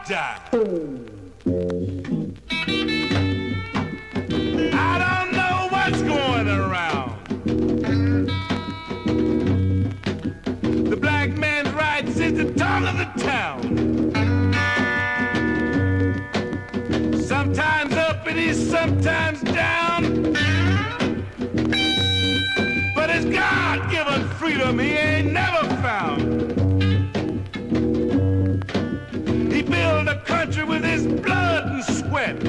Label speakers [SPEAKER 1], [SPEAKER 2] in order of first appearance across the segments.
[SPEAKER 1] die. I don't know what's going around. The black man's rights is the talk of the town. Sometimes up and he's sometimes down. But his God-given freedom he ain't never found. He built a country with his blood and sweat.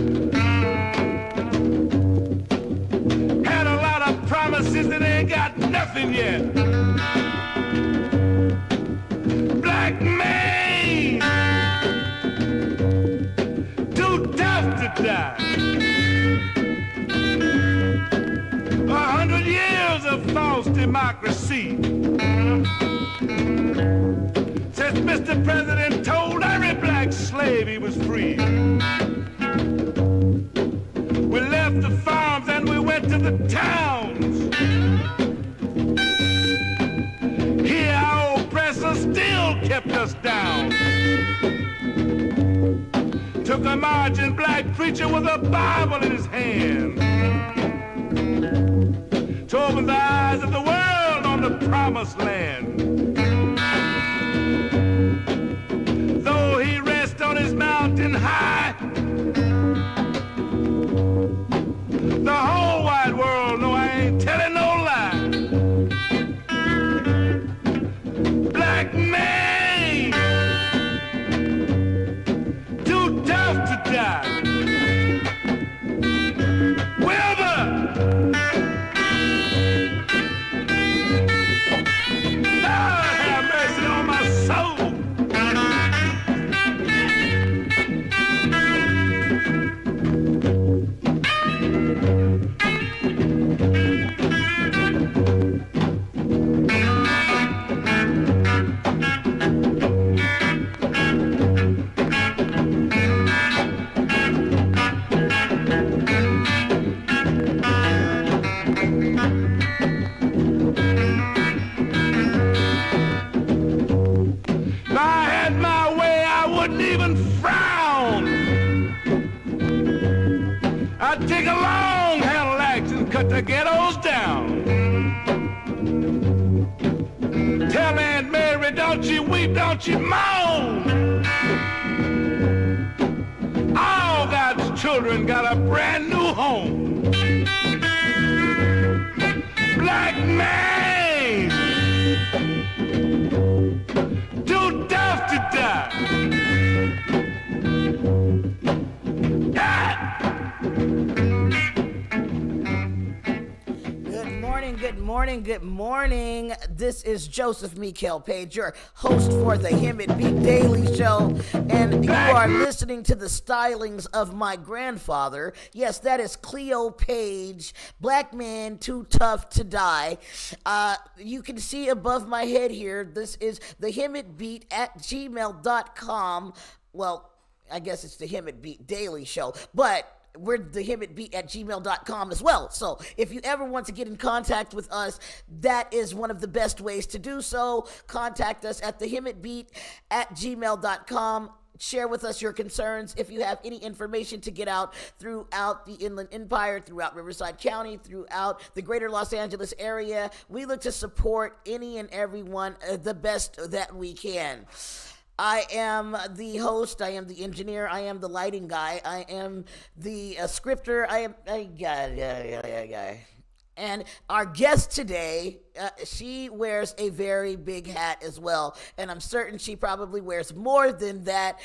[SPEAKER 1] Had a lot of promises that ain't got nothing yet. Black man, too tough to die. 100 years of false democracy. Since Mr. President told every black slave he was free. We left the farms and we went to the towns. Here our oppressors still kept us down. Took a marching black preacher with a Bible in his hand to open the eyes of the world on the promised land. Though he rests on his mountain high, the whole wide world know I ain't telling no lie. Black man, too tough to die. Wilbur, Lord have mercy on my soul. If I had my way, I wouldn't even frown. I'd take a long handle axe and cut the ghettos down. Tell Aunt Mary, don't you weep, don't you moan. All God's children got a brand new home. Black man, too tough to die. Die.
[SPEAKER 2] Good morning, good morning. This is Joseph Mikael Page, your host for the Hemet Beat Daily Show, and you are listening to the stylings of my grandfather. Yes, that is Cleo Page, Black Man Too Tough to Die. You can see above my head here, this is the Hemet Beat at gmail.com. Well, I guess it's the Hemet Beat Daily Show, but we're the Hemet at gmail.com as well. So if you ever want to get in contact with us, that is one of the best ways to do so. Contact us at the Hemet at gmail.com. Share with us your concerns. If you have any information to get out throughout the Inland Empire, throughout Riverside County, throughout the greater Los Angeles area, we look to support any and everyone the best that we can. I am the host, I am the engineer, I am the lighting guy, I am the scripter, And our guest today, she wears a very big hat as well, and I'm certain she probably wears more than that,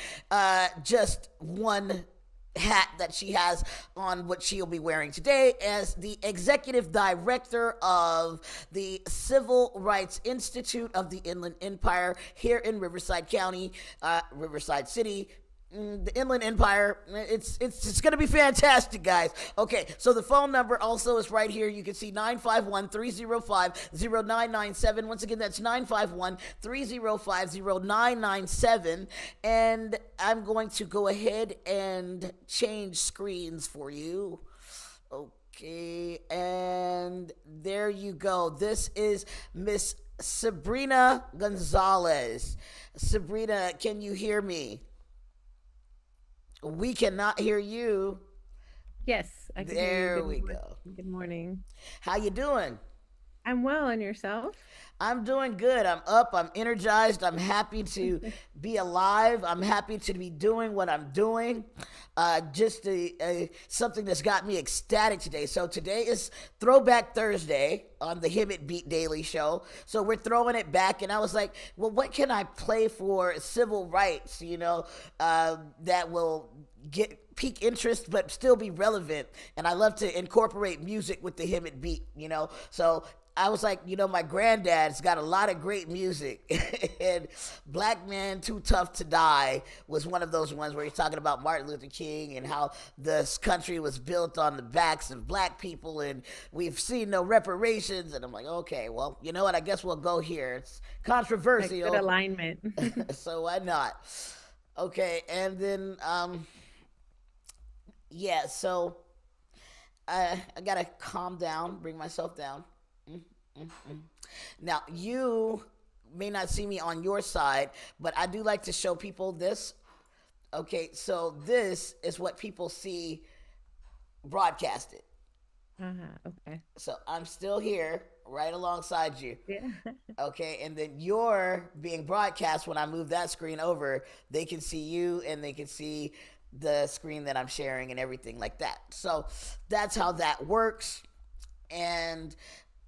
[SPEAKER 2] just one hat that she has on what she'll be wearing today as the executive director of the Civil Rights Institute of the Inland Empire here in Riverside County, Riverside City. The Inland Empire, it's going to be fantastic, guys. Okay, so the phone number also is right here. You can see 951-305-0997. Once again, that's 951-305-0997. And I'm going to go ahead and change screens for you. Okay, and there you go. This is Miss Sabrina Gonzalez. Sabrina, can you hear me? We cannot hear you.
[SPEAKER 3] Yes, I can hear you.
[SPEAKER 2] There
[SPEAKER 3] Good
[SPEAKER 2] we
[SPEAKER 3] morning.
[SPEAKER 2] go.
[SPEAKER 3] Good morning.
[SPEAKER 2] How you doing?
[SPEAKER 3] I'm well, and yourself?
[SPEAKER 2] I'm doing good. I'm up. I'm energized. I'm happy to be alive. I'm happy to be doing what I'm doing. Just something that's got me ecstatic today. So today is Throwback Thursday on the Hemet Beat Daily Show. So we're throwing it back, and I was like, well, what can I play for civil rights? That will get peak interest but still be relevant. And I love to incorporate music with the Hemet Beat. So I was like, my granddad's got a lot of great music. And Black Man Too Tough to Die was one of those ones where he's talking about Martin Luther King and how this country was built on the backs of black people and we've seen no reparations. And I'm like, okay, well, you know what? I guess we'll go here. It's
[SPEAKER 3] Like
[SPEAKER 2] controversial.
[SPEAKER 3] good alignment.
[SPEAKER 2] So why not? Okay, and then, yeah, so I gotta calm down, bring myself down. Now, you may not see me on your side, but I do like to show people this. Okay, so this is what people see broadcasted.
[SPEAKER 3] Okay.
[SPEAKER 2] So I'm still here right alongside you.
[SPEAKER 3] Yeah.
[SPEAKER 2] Okay, and then you're being broadcast when I move that screen over. They can see you and they can see the screen that I'm sharing and everything like that. So that's how that works. And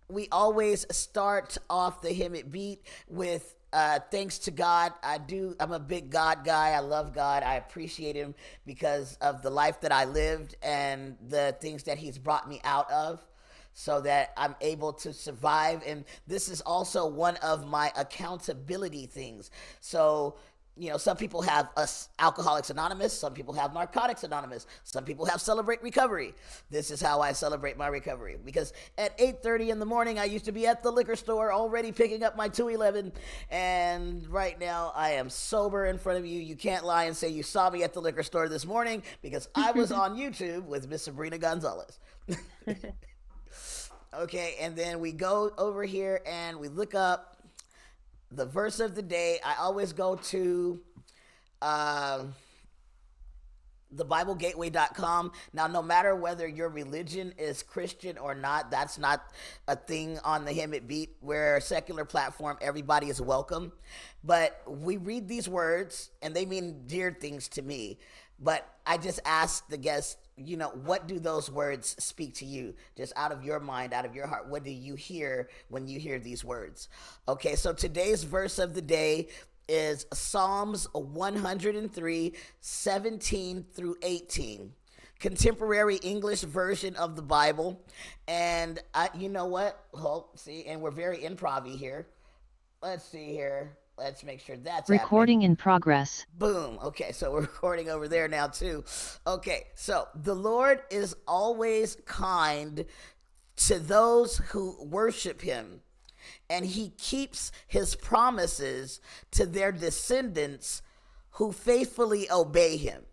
[SPEAKER 2] we always start off the Hemet Beat with thanks to God. I'm a big God guy. I love God. I appreciate him because of the life that I lived and the things that he's brought me out of so that I'm able to survive. And this is also one of my accountability things. So, some people have us Alcoholics Anonymous. Some people have Narcotics Anonymous. Some people have Celebrate Recovery. This is how I celebrate my recovery. Because at 8:30 in the morning, I used to be at the liquor store already picking up my 211. And right now, I am sober in front of you. You can't lie and say you saw me at the liquor store this morning because I was on YouTube with Miss Sabrina Gonzalez. Okay, and then we go over here and we look up the verse of the day. I always go to thebiblegateway.com. Now, no matter whether your religion is Christian or not, that's not a thing on the Hemet Beat. We're a secular platform. Everybody is welcome. But we read these words, and they mean dear things to me. But I just ask the guests, what do those words speak to you? Just out of your mind, out of your heart, what do you hear when you hear these words? Okay, so today's verse of the day is Psalms 103, 17 through 18. Contemporary English version of the Bible. And you know what? See, and we're very improv-y here. Let's see here. Let's make sure that's
[SPEAKER 4] recording
[SPEAKER 2] happening.
[SPEAKER 4] in progress.
[SPEAKER 2] Boom. Okay, so we're recording over there now too. Okay, so the Lord is always kind to those who worship him, and he keeps his promises to their descendants who faithfully obey him.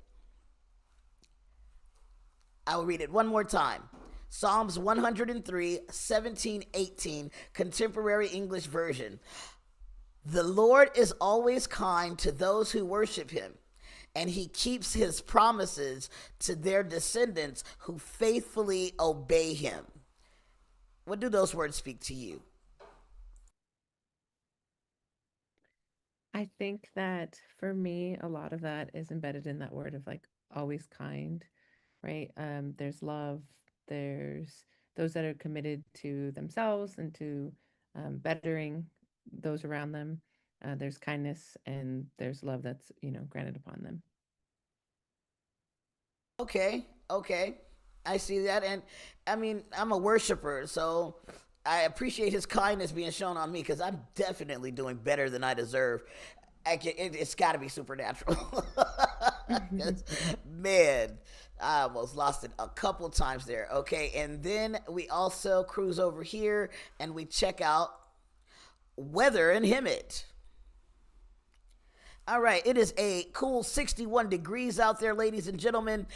[SPEAKER 2] I will read it one more time. Psalms 103, 17, 18, Contemporary English Version. The Lord is always kind to those who worship him, and he keeps his promises to their descendants who faithfully obey him. What do those words speak to you?
[SPEAKER 3] I think that for me, a lot of that is embedded in that word of like always kind, right? There's love, there's those that are committed to themselves and to bettering those around them. There's kindness and there's love that's, granted upon them.
[SPEAKER 2] Okay. I see that. And I mean, I'm a worshiper, so I appreciate his kindness being shown on me because I'm definitely doing better than I deserve. It's got to be supernatural. Man, I almost lost it a couple times there. Okay, and then we also cruise over here and we check out weather in Hemet. All right, it is a cool 61 degrees out there, ladies and gentlemen.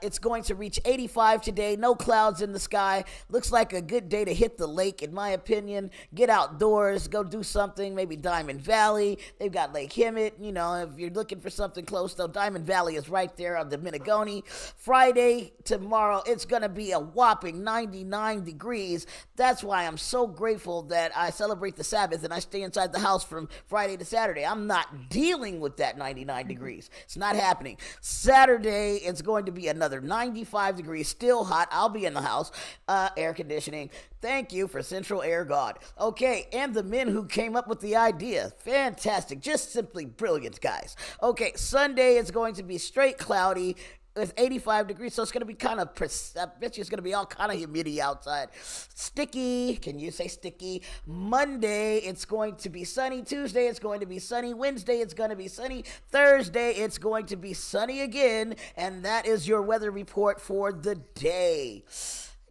[SPEAKER 2] It's going to reach 85 today. No clouds in the sky. Looks like a good day to hit the lake, in my opinion. Get outdoors, go do something. Maybe Diamond Valley. They've got Lake Hemet. You know, if you're looking for something close, though, Diamond Valley is right there on the Minnegonne. Friday, tomorrow, it's going to be a whopping 99 degrees. That's why I'm so grateful that I celebrate the Sabbath and I stay inside the house from Friday to Saturday. I'm not dealing with that 99 degrees. It's not happening. Saturday, it's going to be another 95 degrees, still hot. I'll be in the house, air conditioning. Thank you for Central Air God. Okay, and the men who came up with the idea. Fantastic. Just simply brilliant, guys. Okay, Sunday is going to be straight cloudy. It's 85 degrees, so it's going to be kind of, I bet you it's going to be all kind of humidity outside. Sticky. Can you say sticky? Monday, it's going to be sunny. Tuesday, it's going to be sunny. Wednesday, it's going to be sunny. Thursday, it's going to be sunny again. And that is your weather report for the day.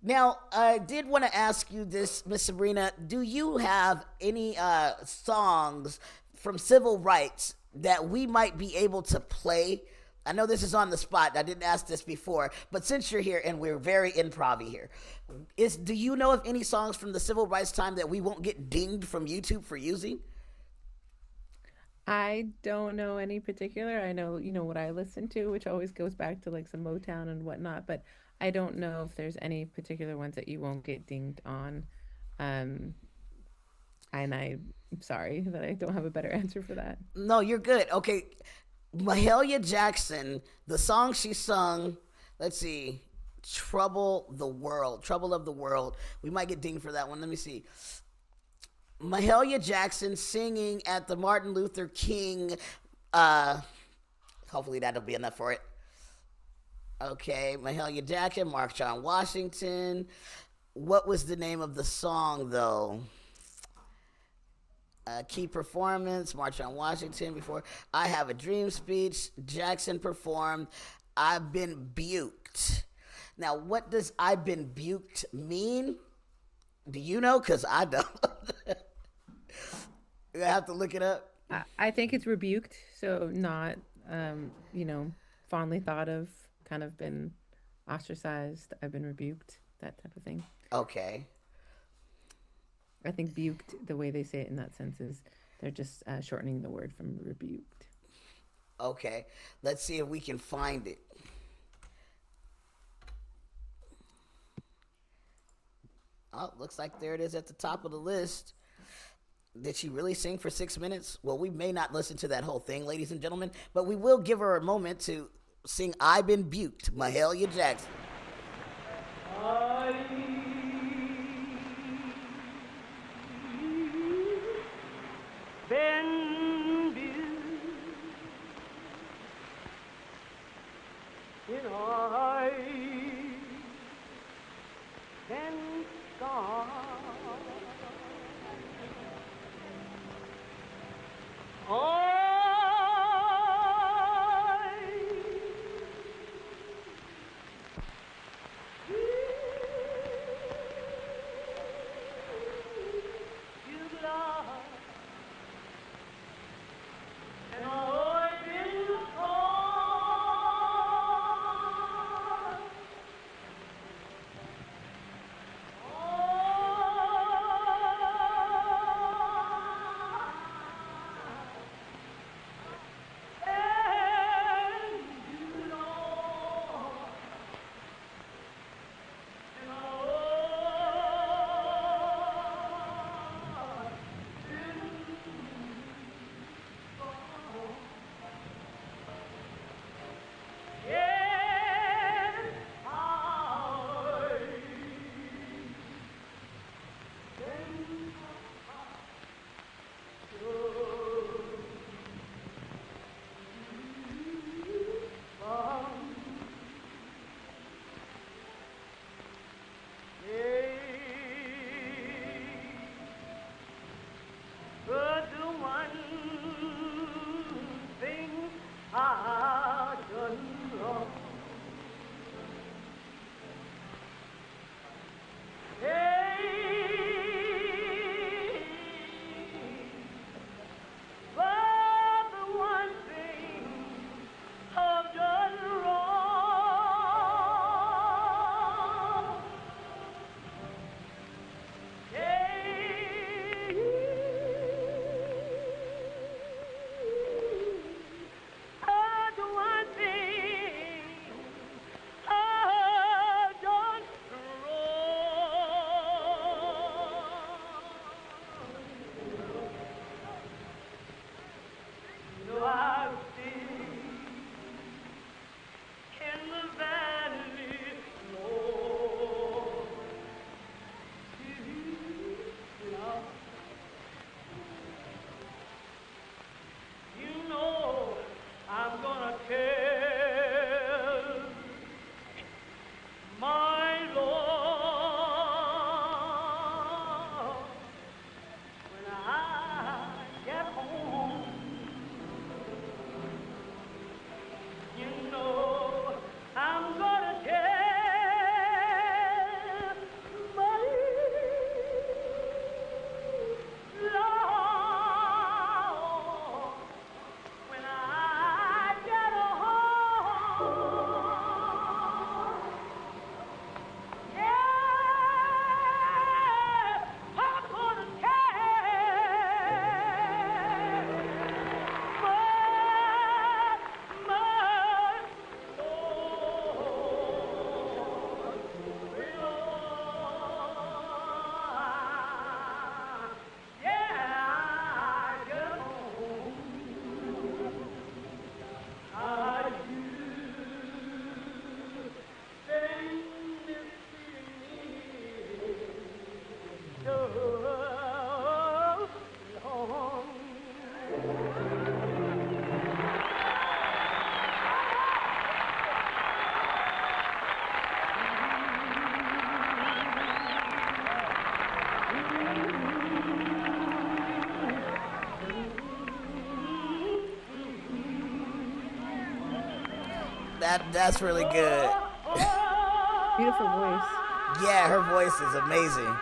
[SPEAKER 2] Now, I did want to ask you this, Miss Sabrina. Do you have any songs from civil rights that we might be able to play? I know this is on the spot. I didn't ask this before, but since you're here and we're very improv here, do you know of any songs from the civil rights time that we won't get dinged from YouTube for using?
[SPEAKER 3] I don't know any particular. I know, what I listen to, which always goes back to like some Motown and whatnot, but I don't know if there's any particular ones that you won't get dinged on. Um, and I'm sorry that I don't have a better answer for that.
[SPEAKER 2] No, you're good. Okay, Mahalia Jackson, the song she sung, let's see, Trouble of the World. We might get dinged for that one. Let me see. Mahalia Jackson singing at the Martin Luther King, hopefully that'll be enough for it. Okay, Mahalia Jackson, Mark John Washington. What was the name of the song, though? Key performance, March on Washington before. I Have a Dream speech, Jackson performed. I've been buked. Now, what does I've been buked mean? Do you know? Because I don't. I have to look it up.
[SPEAKER 3] I think it's rebuked, so not, fondly thought of, kind of been ostracized. I've been rebuked, that type of thing.
[SPEAKER 2] Okay.
[SPEAKER 3] I think buked, the way they say it in that sense, is they're just shortening the word from rebuked.
[SPEAKER 2] Okay. Let's see if we can find it. Oh, looks like there it is at the top of the list. Did she really sing for 6 minutes? Well, we may not listen to that whole thing, ladies and gentlemen, but we will give her a moment to sing I've Been Buked, Mahalia Jackson.
[SPEAKER 4] Been built in I been scarred.
[SPEAKER 2] That's really good.
[SPEAKER 3] Beautiful voice.
[SPEAKER 2] Yeah, her voice is amazing.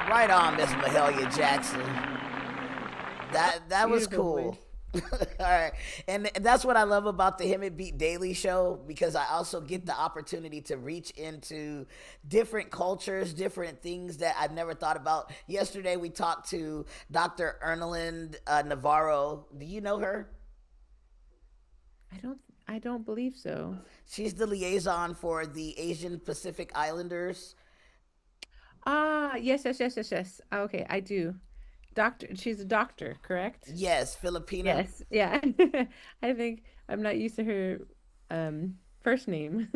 [SPEAKER 2] Right on, Miss Mahalia Jackson. That was
[SPEAKER 3] Beautiful
[SPEAKER 2] cool.
[SPEAKER 3] voice.
[SPEAKER 2] All right, and that's what I love about the Him and Beat Daily Show, because I also get the opportunity to reach into different cultures, different things that I've never thought about. Yesterday we talked to Dr. Ernalind Navarro. Do you know her?
[SPEAKER 3] I don't believe so.
[SPEAKER 2] She's the liaison for the Asian Pacific Islanders.
[SPEAKER 3] Ah, yes, yes, yes, yes, yes. Okay, I do. Doctor, she's a doctor, correct?
[SPEAKER 2] Yes, Filipina.
[SPEAKER 3] Yes, yeah. I think I'm not used to her first name.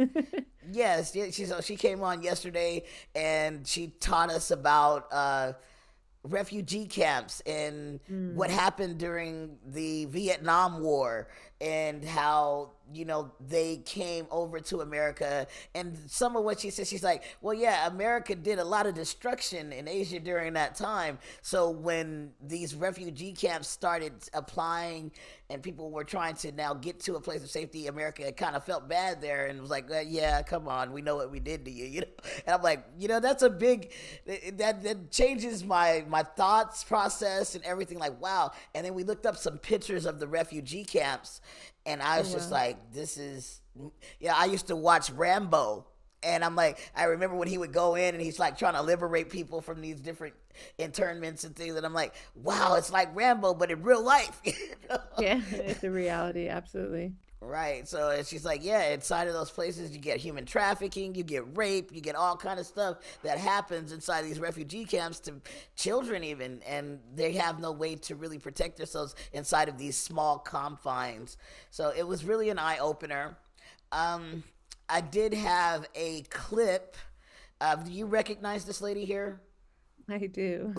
[SPEAKER 2] Yes, yeah, she came on yesterday and she taught us about refugee camps and what
[SPEAKER 3] Mm,
[SPEAKER 2] happened during the Vietnam War, and how they came over to America. And some of what she said, she's like, well, yeah, America did a lot of destruction in Asia during that time. So when these refugee camps started applying and people were trying to now get to a place of safety, America kind of felt bad there and was like, yeah, come on, we know what we did to you, And I'm like, that's a big, that changes my thoughts process and everything. Like, wow. And then we looked up some pictures of the refugee camps, and I
[SPEAKER 3] oh
[SPEAKER 2] was just
[SPEAKER 3] wow.
[SPEAKER 2] like, this is, I used to watch Rambo. And I'm like, I remember when he would go in and he's like trying to liberate people from these different internments and things. And I'm like, wow, it's like Rambo, but in real life.
[SPEAKER 3] Yeah, it's a reality, absolutely.
[SPEAKER 2] Right. So she's like, yeah, inside of those places, you get human trafficking, you get rape, you get all kind of stuff that happens inside these refugee camps to children even, and they have no way to really protect themselves inside of these small confines. So it was really an eye opener. Um, I did have a clip. Do you recognize this lady here?
[SPEAKER 3] I do.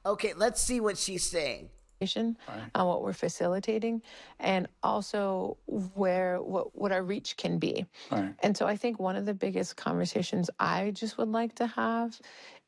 [SPEAKER 2] Okay, let's see what she's saying.
[SPEAKER 5] On what we're facilitating, and also what our reach can be. Right. And so I think one of the biggest conversations I just would like to have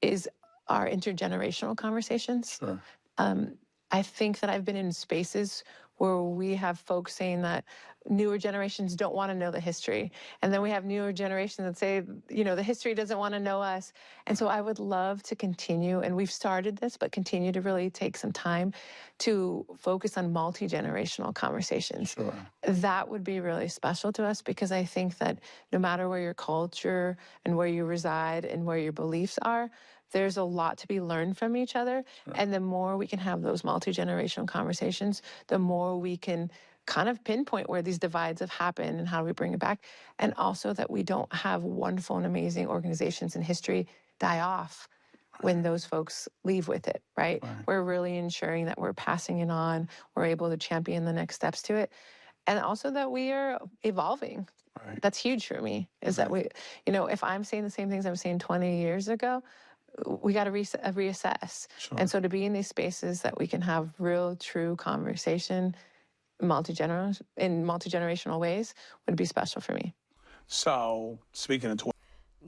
[SPEAKER 5] is our intergenerational conversations. Sure. Um, I think that I've been in spaces where we have folks saying that newer generations don't want to know the history. And then we have newer generations that say, the history doesn't want to know us. And so I would love to continue, and we've started this, but continue to really take some time to focus on multi-generational conversations. Sure. That would be really special to us, because I think that no matter where your culture and where you reside and where your beliefs are, there's a lot to be learned from each other. Sure. And the more we can have those multi-generational conversations, the more we can kind of pinpoint where these divides have happened and how do we bring it back. And also that we don't have wonderful and amazing organizations in history die off when those folks leave with it, right? We're really ensuring that we're passing it on, we're able to champion the next steps to it. And also that we are evolving. Right. That's huge for me, is that we, if I'm saying the same things I was saying 20 years ago, we got to reassess. Sure. And so to be in these spaces that we can have real, true conversation, multi-generational ways, would be special for me.
[SPEAKER 1] So, speaking of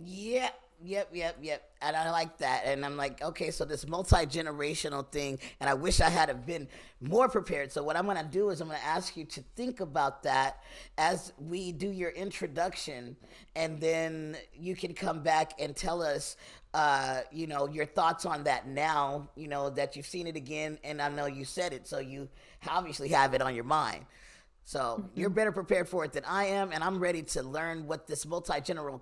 [SPEAKER 2] Yep, yep. And I like that. And I'm like, okay, so this multi-generational thing, and I wish I had have been more prepared. So what I'm going to do is I'm going to ask you to think about that as we do your introduction, and then you can come back and tell us, your thoughts on that now, that you've seen it again, and I know you said it, so you obviously have it on your mind. So you're better prepared for it than I am, and I'm ready to learn what this multi-general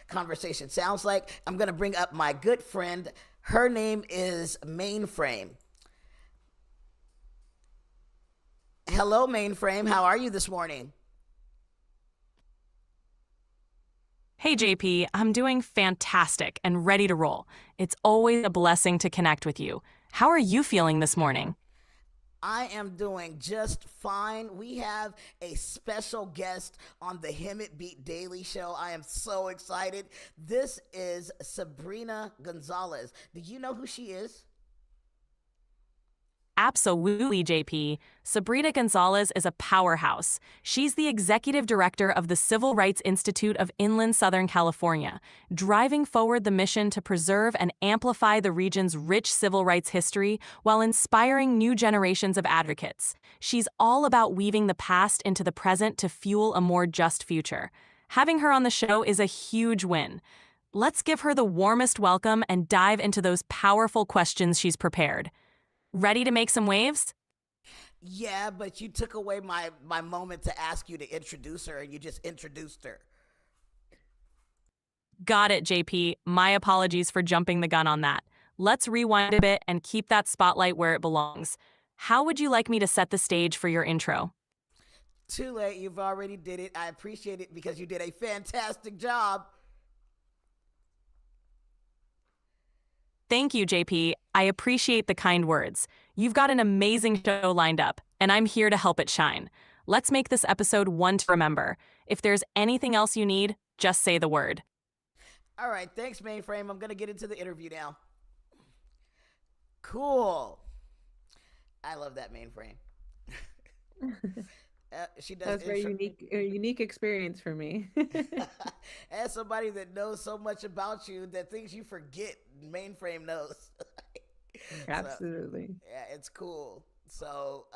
[SPEAKER 2] conversation sounds like. I'm going to bring up my good friend. Her name is Mainframe. Hello, Mainframe. How are you this morning?
[SPEAKER 6] Hey JP, I'm doing fantastic and ready to roll. It's always a blessing to connect with you. How are you feeling this morning?
[SPEAKER 2] I am doing just fine. We have a special guest on the Hemet Beat Daily Show. I am so excited. This is Sabrina Gonzalez. Do you know who she is?
[SPEAKER 6] Absolutely, JP. Sabrina Gonzalez is a powerhouse. She's the executive director of the Civil Rights Institute of Inland Southern California, driving forward the mission to preserve and amplify the region's rich civil rights history while inspiring new generations of advocates. She's all about weaving the past into the present to fuel a more just future. Having her on the show is a huge win. Let's give her the warmest welcome and dive into those powerful questions she's prepared. Ready to make some waves?
[SPEAKER 2] Yeah, but you took away my moment to ask you to introduce her, and you just introduced her.
[SPEAKER 6] Got it, JP. My apologies for jumping the gun on that. Let's rewind a bit and keep that spotlight where it belongs. How would you like me to set the stage for your intro?
[SPEAKER 2] Too late, you've already did it. I appreciate it because you did a fantastic job.
[SPEAKER 6] Thank you, JP. I appreciate the kind words. You've got an amazing show lined up, and I'm here to help it shine. Let's make this episode one to remember. If there's anything else you need, just say the word.
[SPEAKER 2] All right, thanks, Mainframe. I'm going to get into the interview now. Cool. I love that Mainframe. She does.
[SPEAKER 3] That was a unique experience for me.
[SPEAKER 2] As somebody that knows so much about you, that things you forget, Mainframe knows.
[SPEAKER 3] Absolutely.
[SPEAKER 2] So, yeah, it's cool. So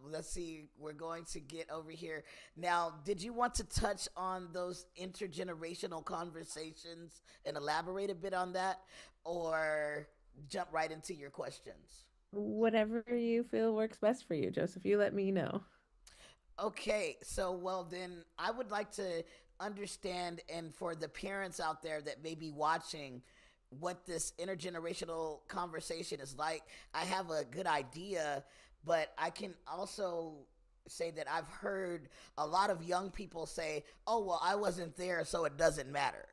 [SPEAKER 2] let's see. We're going to get over here now. Did you want to touch on those intergenerational conversations and elaborate a bit on that, or jump right into your questions?
[SPEAKER 3] Whatever you feel works best for you, Joseph. You let me know.
[SPEAKER 2] Okay, so well then I would like to understand, and for the parents out there that may be watching, what this intergenerational conversation is like. I have a good idea, but I can also say that I've heard a lot of young people say, "Oh, well, I wasn't there, so it doesn't matter."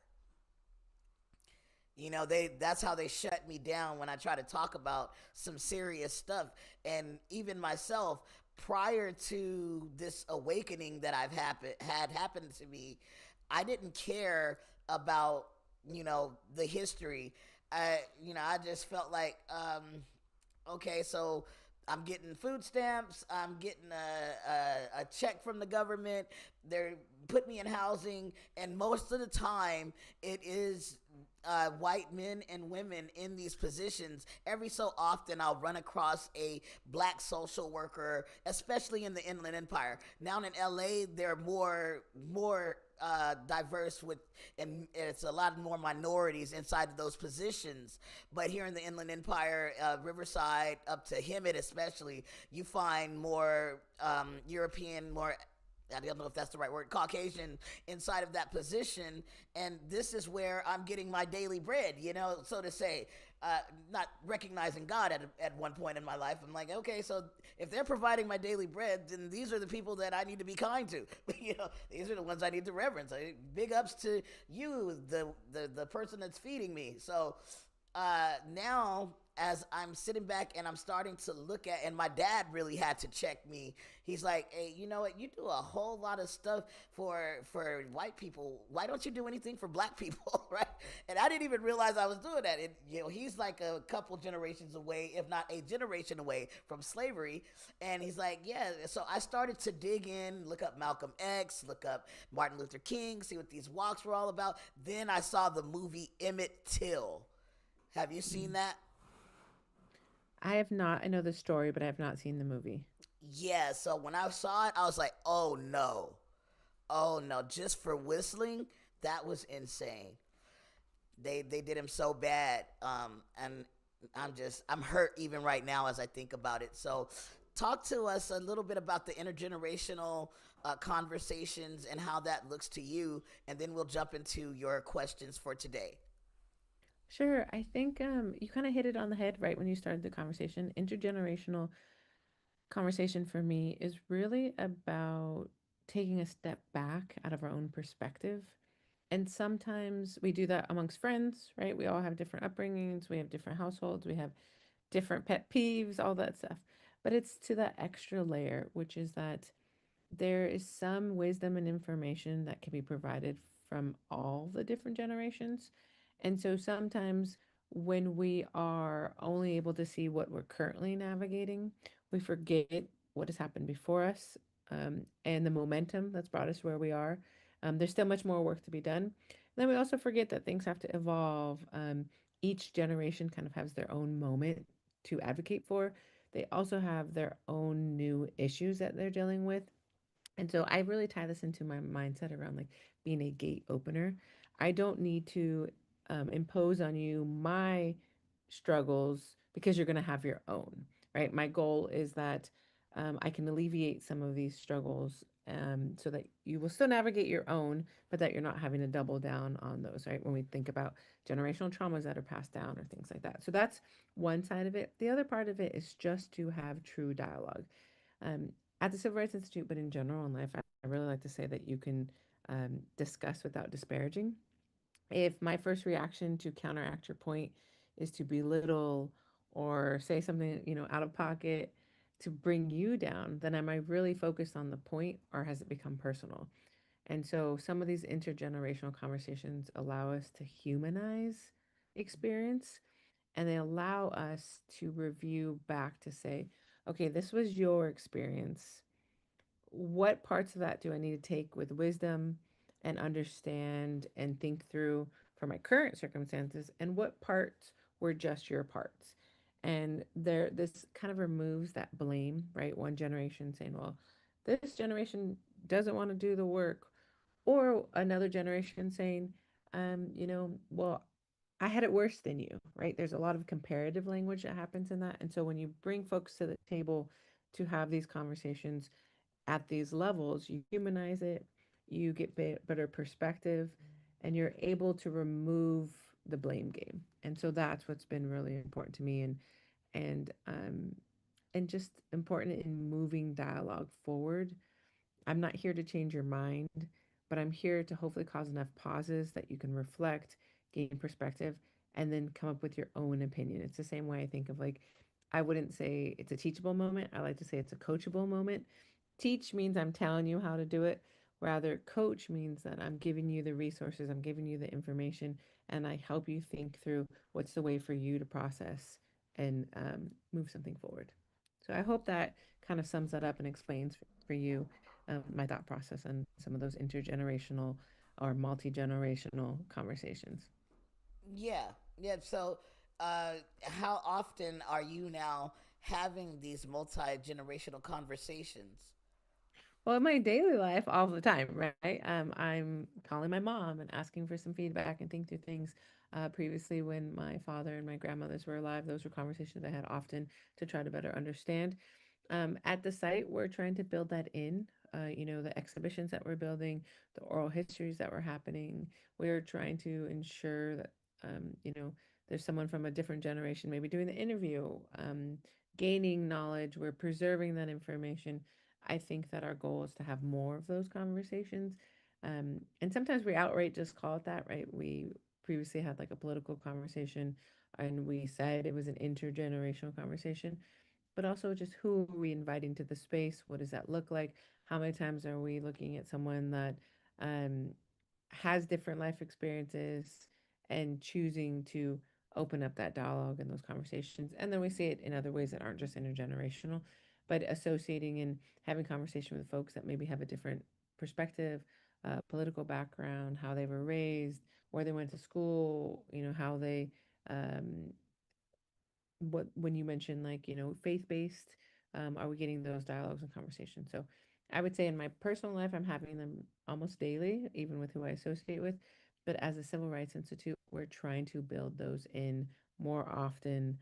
[SPEAKER 2] You know, that's how they shut me down when I try to talk about some serious stuff. And even myself, prior to this awakening that had happened to me, I didn't care about, the history. I just felt like, okay, so I'm getting food stamps. I'm getting a check from the government. They're put me in housing, and most of the time it is white men and women in these positions. Every so often I'll run across a black social worker, especially in the Inland Empire. Now in LA, they're more diverse and it's a lot more minorities inside of those positions. But here in the Inland Empire, Riverside up to Hemet especially, you find more European, more, I don't know if that's the right word, Caucasian inside of that position. And this is where I'm getting my daily bread, so to say. Not recognizing God at one point in my life. I'm like, okay, so if they're providing my daily bread, then these are the people that I need to be kind to. These are the ones I need to reverence. Big ups to you, the person that's feeding me. So now, as I'm sitting back and I'm starting to look at, and my dad really had to check me. He's like, "Hey, you know what? You do a whole lot of stuff for white people. Why don't you do anything for black people?" Right? And I didn't even realize I was doing that. He's like a couple generations away, if not a generation away from slavery. And he's like, "Yeah." So I started to dig in, look up Malcolm X, look up Martin Luther King, see what these walks were all about. Then I saw the movie Emmett Till. Have you seen that?
[SPEAKER 3] I have not. I know the story, but I have not seen the movie.
[SPEAKER 2] Yeah, so when I saw it, I was like, oh no. Oh no, just for whistling, that was insane. They did him so bad. And I'm hurt even right now as I think about it. So talk to us a little bit about the intergenerational conversations and how that looks to you, and then we'll jump into your questions for today.
[SPEAKER 3] Sure. I think you kind of hit it on the head right when you started the conversation. Intergenerational conversation for me is really about taking a step back out of our own perspective And sometimes we do that amongst friends, right? We all have different upbringings, we have different households, we have different pet peeves, all that stuff. But it's to that extra layer, which is that there is some wisdom and information that can be provided from all the different generations. And so sometimes when we are only able to see what we're currently navigating, we forget what has happened before us, and the momentum that's brought us where we are. There's still much more work to be done. And then we also forget that things have to evolve. Each generation kind of has their own moment to advocate for. They also have their own new issues that they're dealing with. And so I really tie this into my mindset around like being a gate opener. I don't need to impose on you my struggles because you're going to have your own, right? My goal is that I can alleviate some of these struggles, so that you will still navigate your own, but that you're not having to double down on those, right? When we think about generational traumas that are passed down or things like that. So that's one side of it. The other part of it is just to have true dialogue. Um, at the Civil Rights Institute, but in general in life, I really like to say that you can discuss without disparaging. If my first reaction to counteract your point is to belittle or say something, out of pocket to bring you down, then am I really focused on the point or has it become personal? And so some of these intergenerational conversations allow us to humanize experience, and they allow us to review back to say, okay, this was your experience. What parts of that do I need to take with wisdom and understand and think through for my current circumstances? And what parts were just your parts? And this kind of removes that blame, right? One generation saying, well, this generation doesn't want to do the work, or another generation saying, well, I had it worse than you, right? There's a lot of comparative language that happens in that. And so when you bring folks to the table to have these conversations at these levels, you humanize it, you get better perspective, and you're able to remove the blame game. And so that's what's been really important to me, and just important in moving dialogue forward. I'm not here to change your mind, but I'm here to hopefully cause enough pauses that you can reflect, gain perspective, and then come up with your own opinion. It's the same way I think of, like, I wouldn't say it's a teachable moment. I like to say it's a coachable moment. Teach means I'm telling you how to do it. Rather, coach means that I'm giving you the resources, I'm giving you the information, and I help you think through what's the way for you to process and move something forward. So I hope that kind of sums that up and explains for you my thought process and some of those intergenerational or multi-generational conversations.
[SPEAKER 2] Yeah, yeah. So, how often are you now having these multi generational conversations?
[SPEAKER 3] Well, in my daily life, all the time, right? I'm calling my mom and asking for some feedback and think through things. Previously, when my father and my grandmothers were alive, those were conversations I had often to try to better understand. At the site, we're trying to build that in. The exhibitions that we're building, the oral histories that were happening. We're trying to ensure that, there's someone from a different generation maybe doing the interview, gaining knowledge. We're preserving that information. I think that our goal is to have more of those conversations. And sometimes we outright just call it that, right? We previously had like a political conversation and we said it was an intergenerational conversation, but also just who are we inviting to the space? What does that look like? How many times are we looking at someone that um, has different life experiences and choosing to open up that dialogue and those conversations? And then we see it in other ways that aren't just intergenerational, but associating and having conversation with folks that maybe have a different perspective, political background, how they were raised, where they went to school, how they um, what when you mentioned, like, faith-based, are we getting those dialogues and conversations? So I would say in my personal life I'm having them almost daily, even with who I associate with. But as a Civil Rights Institute, we're trying to build those in more often,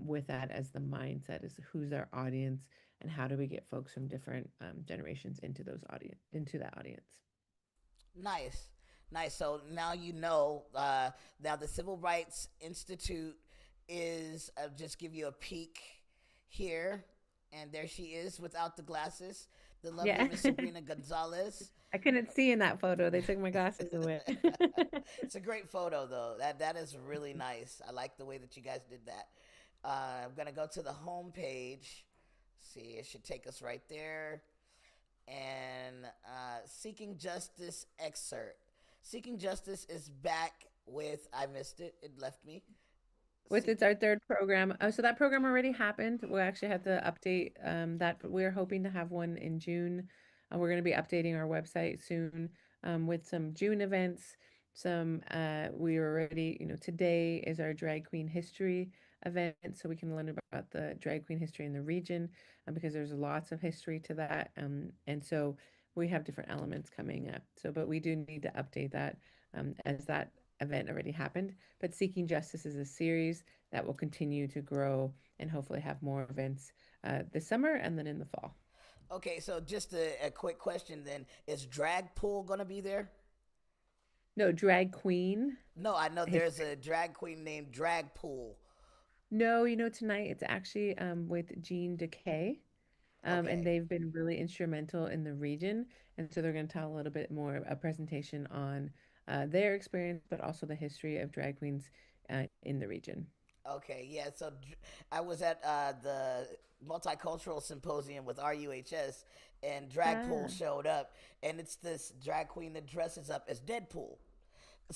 [SPEAKER 3] with that as the mindset is who's our audience and how do we get folks from different generations into that audience.
[SPEAKER 2] Nice, nice. So now now the Civil Rights Institute is, just give you a peek here, and there she is without the glasses. The lovely
[SPEAKER 3] Yeah.
[SPEAKER 2] Miss Sabrina Gonzalez.
[SPEAKER 3] I couldn't see in that photo. They took my glasses away.
[SPEAKER 2] It's a great photo though. That is really nice. I like the way that you guys did that. I'm gonna go to the home page. See, it should take us right there. And Seeking Justice excerpt. Seeking Justice is back with, I missed it. It left me.
[SPEAKER 3] It's our third program. Oh, so that program already happened. We actually had to update that, but we're hoping to have one in June. We're going to be updating our website soon with some June events. We are already, today is our drag queen history event, so we can learn about the drag queen history in the region because there's lots of history to that. And so we have different elements coming up. So, but we do need to update that as that event already happened. But Seeking Justice is a series that will continue to grow and hopefully have more events this summer and then in the fall.
[SPEAKER 2] Okay, so just a quick question then. Is Drag Pool going to be there?
[SPEAKER 3] No, drag queen.
[SPEAKER 2] No, I know there's a drag queen named Drag Pool.
[SPEAKER 3] No, tonight it's actually with Jean Decay. And
[SPEAKER 2] Okay.
[SPEAKER 3] they've been really instrumental in the region. And so they're going to tell a little bit more, a presentation on their experience, but also the history of drag queens in the region.
[SPEAKER 2] Okay, yeah. So I was at the multicultural symposium with RUHS, and Drag Pool
[SPEAKER 3] Ah.
[SPEAKER 2] showed up, and it's this drag queen that dresses up as Deadpool.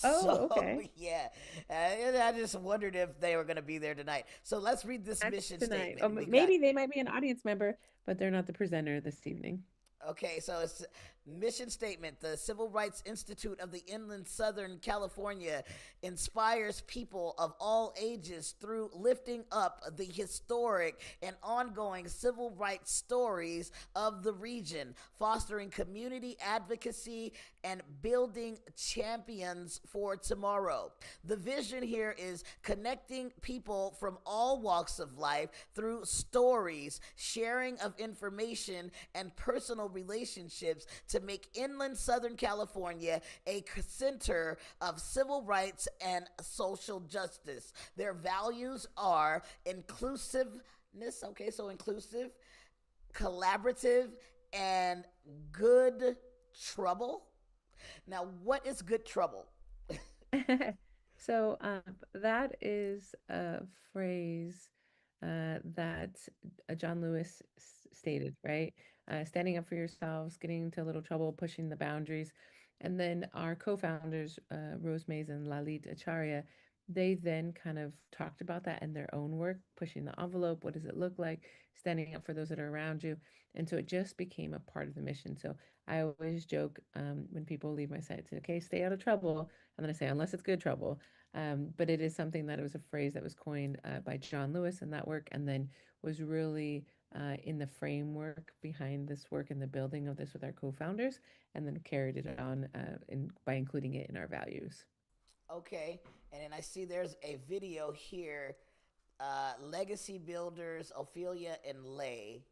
[SPEAKER 3] Oh,
[SPEAKER 2] So
[SPEAKER 3] okay.
[SPEAKER 2] yeah, and I just wondered if they were going to be there tonight. So let's read this
[SPEAKER 3] That's
[SPEAKER 2] mission
[SPEAKER 3] tonight.
[SPEAKER 2] statement. We got
[SPEAKER 3] Maybe they might be an audience member, but they're not the presenter this evening.
[SPEAKER 2] Okay, so it's mission statement. The Civil Rights Institute of the Inland Southern California inspires people of all ages through lifting up the historic and ongoing civil rights stories of the region, fostering community advocacy and building champions for tomorrow. The vision here is connecting people from all walks of life through stories, sharing of information, and personal relationships to make inland Southern California a center of civil rights and social justice. Their values are inclusiveness, okay, so inclusive, collaborative, and good trouble. Now, what is good trouble?
[SPEAKER 3] So that is a phrase that John Lewis stated, right? Standing up for yourselves, getting into a little trouble, pushing the boundaries. And then our co-founders, Rose Mays and Lalit Acharya, they then kind of talked about that in their own work, pushing the envelope. What does it look like? Standing up for those that are around you. And so it just became a part of the mission. So I always joke when people leave my site, say, okay, stay out of trouble. And then I say, unless it's good trouble. But it is something that it was a phrase that was coined by John Lewis in that work, and then was really in the framework behind this work and the building of this with our co-founders, and then carried it on by including it in our values.
[SPEAKER 2] Okay, and then I see there's a video here. Legacy Builders, Ophelia and Lay.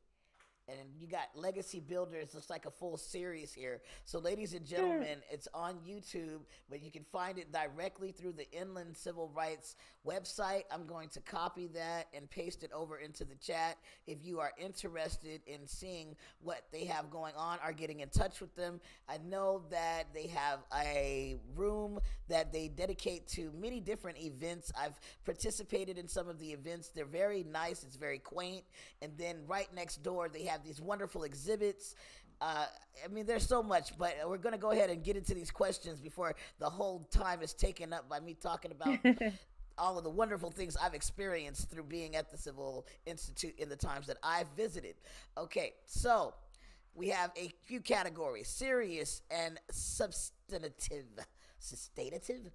[SPEAKER 2] And you got Legacy Builders. It's like a full series here. So, ladies and gentlemen, it's on YouTube, but you can find it directly through the Inland Civil Rights website. I'm going to copy that and paste it over into the chat. If you are interested in seeing what they have going on or getting in touch with them, I know that they have a room that they dedicate to many different events. I've participated in some of the events. They're very nice. It's very quaint. And then right next door, they have these wonderful exhibits. I mean, there's so much, but we're going to go ahead and get into these questions before the whole time is taken up by me talking about all of the wonderful things I've experienced through being at the Civil Institute in the times that I've visited. Okay, so we have a few categories: serious and substantive. Sustainative?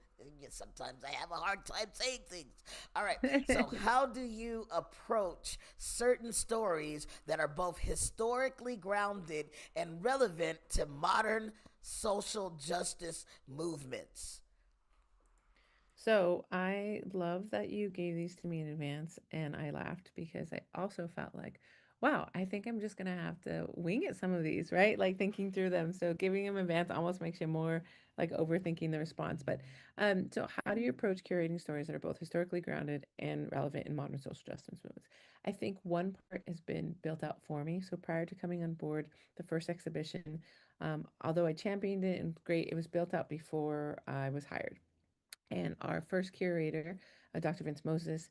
[SPEAKER 2] Sometimes I have a hard time saying things. All right. So, how do you approach certain stories that are both historically grounded and relevant to modern social justice movements?
[SPEAKER 3] So I love that you gave these to me in advance, and I laughed because I also felt like, wow, I think I'm just gonna have to wing it some of these, right? Like thinking through them. So giving them advance almost makes you more like overthinking the response. But so how do you approach curating stories that are both historically grounded and relevant in modern social justice movements? I think one part has been built out for me. So prior to coming on board, the first exhibition, although I championed it and great, it was built out before I was hired. And our first curator, Dr. Vince Moses,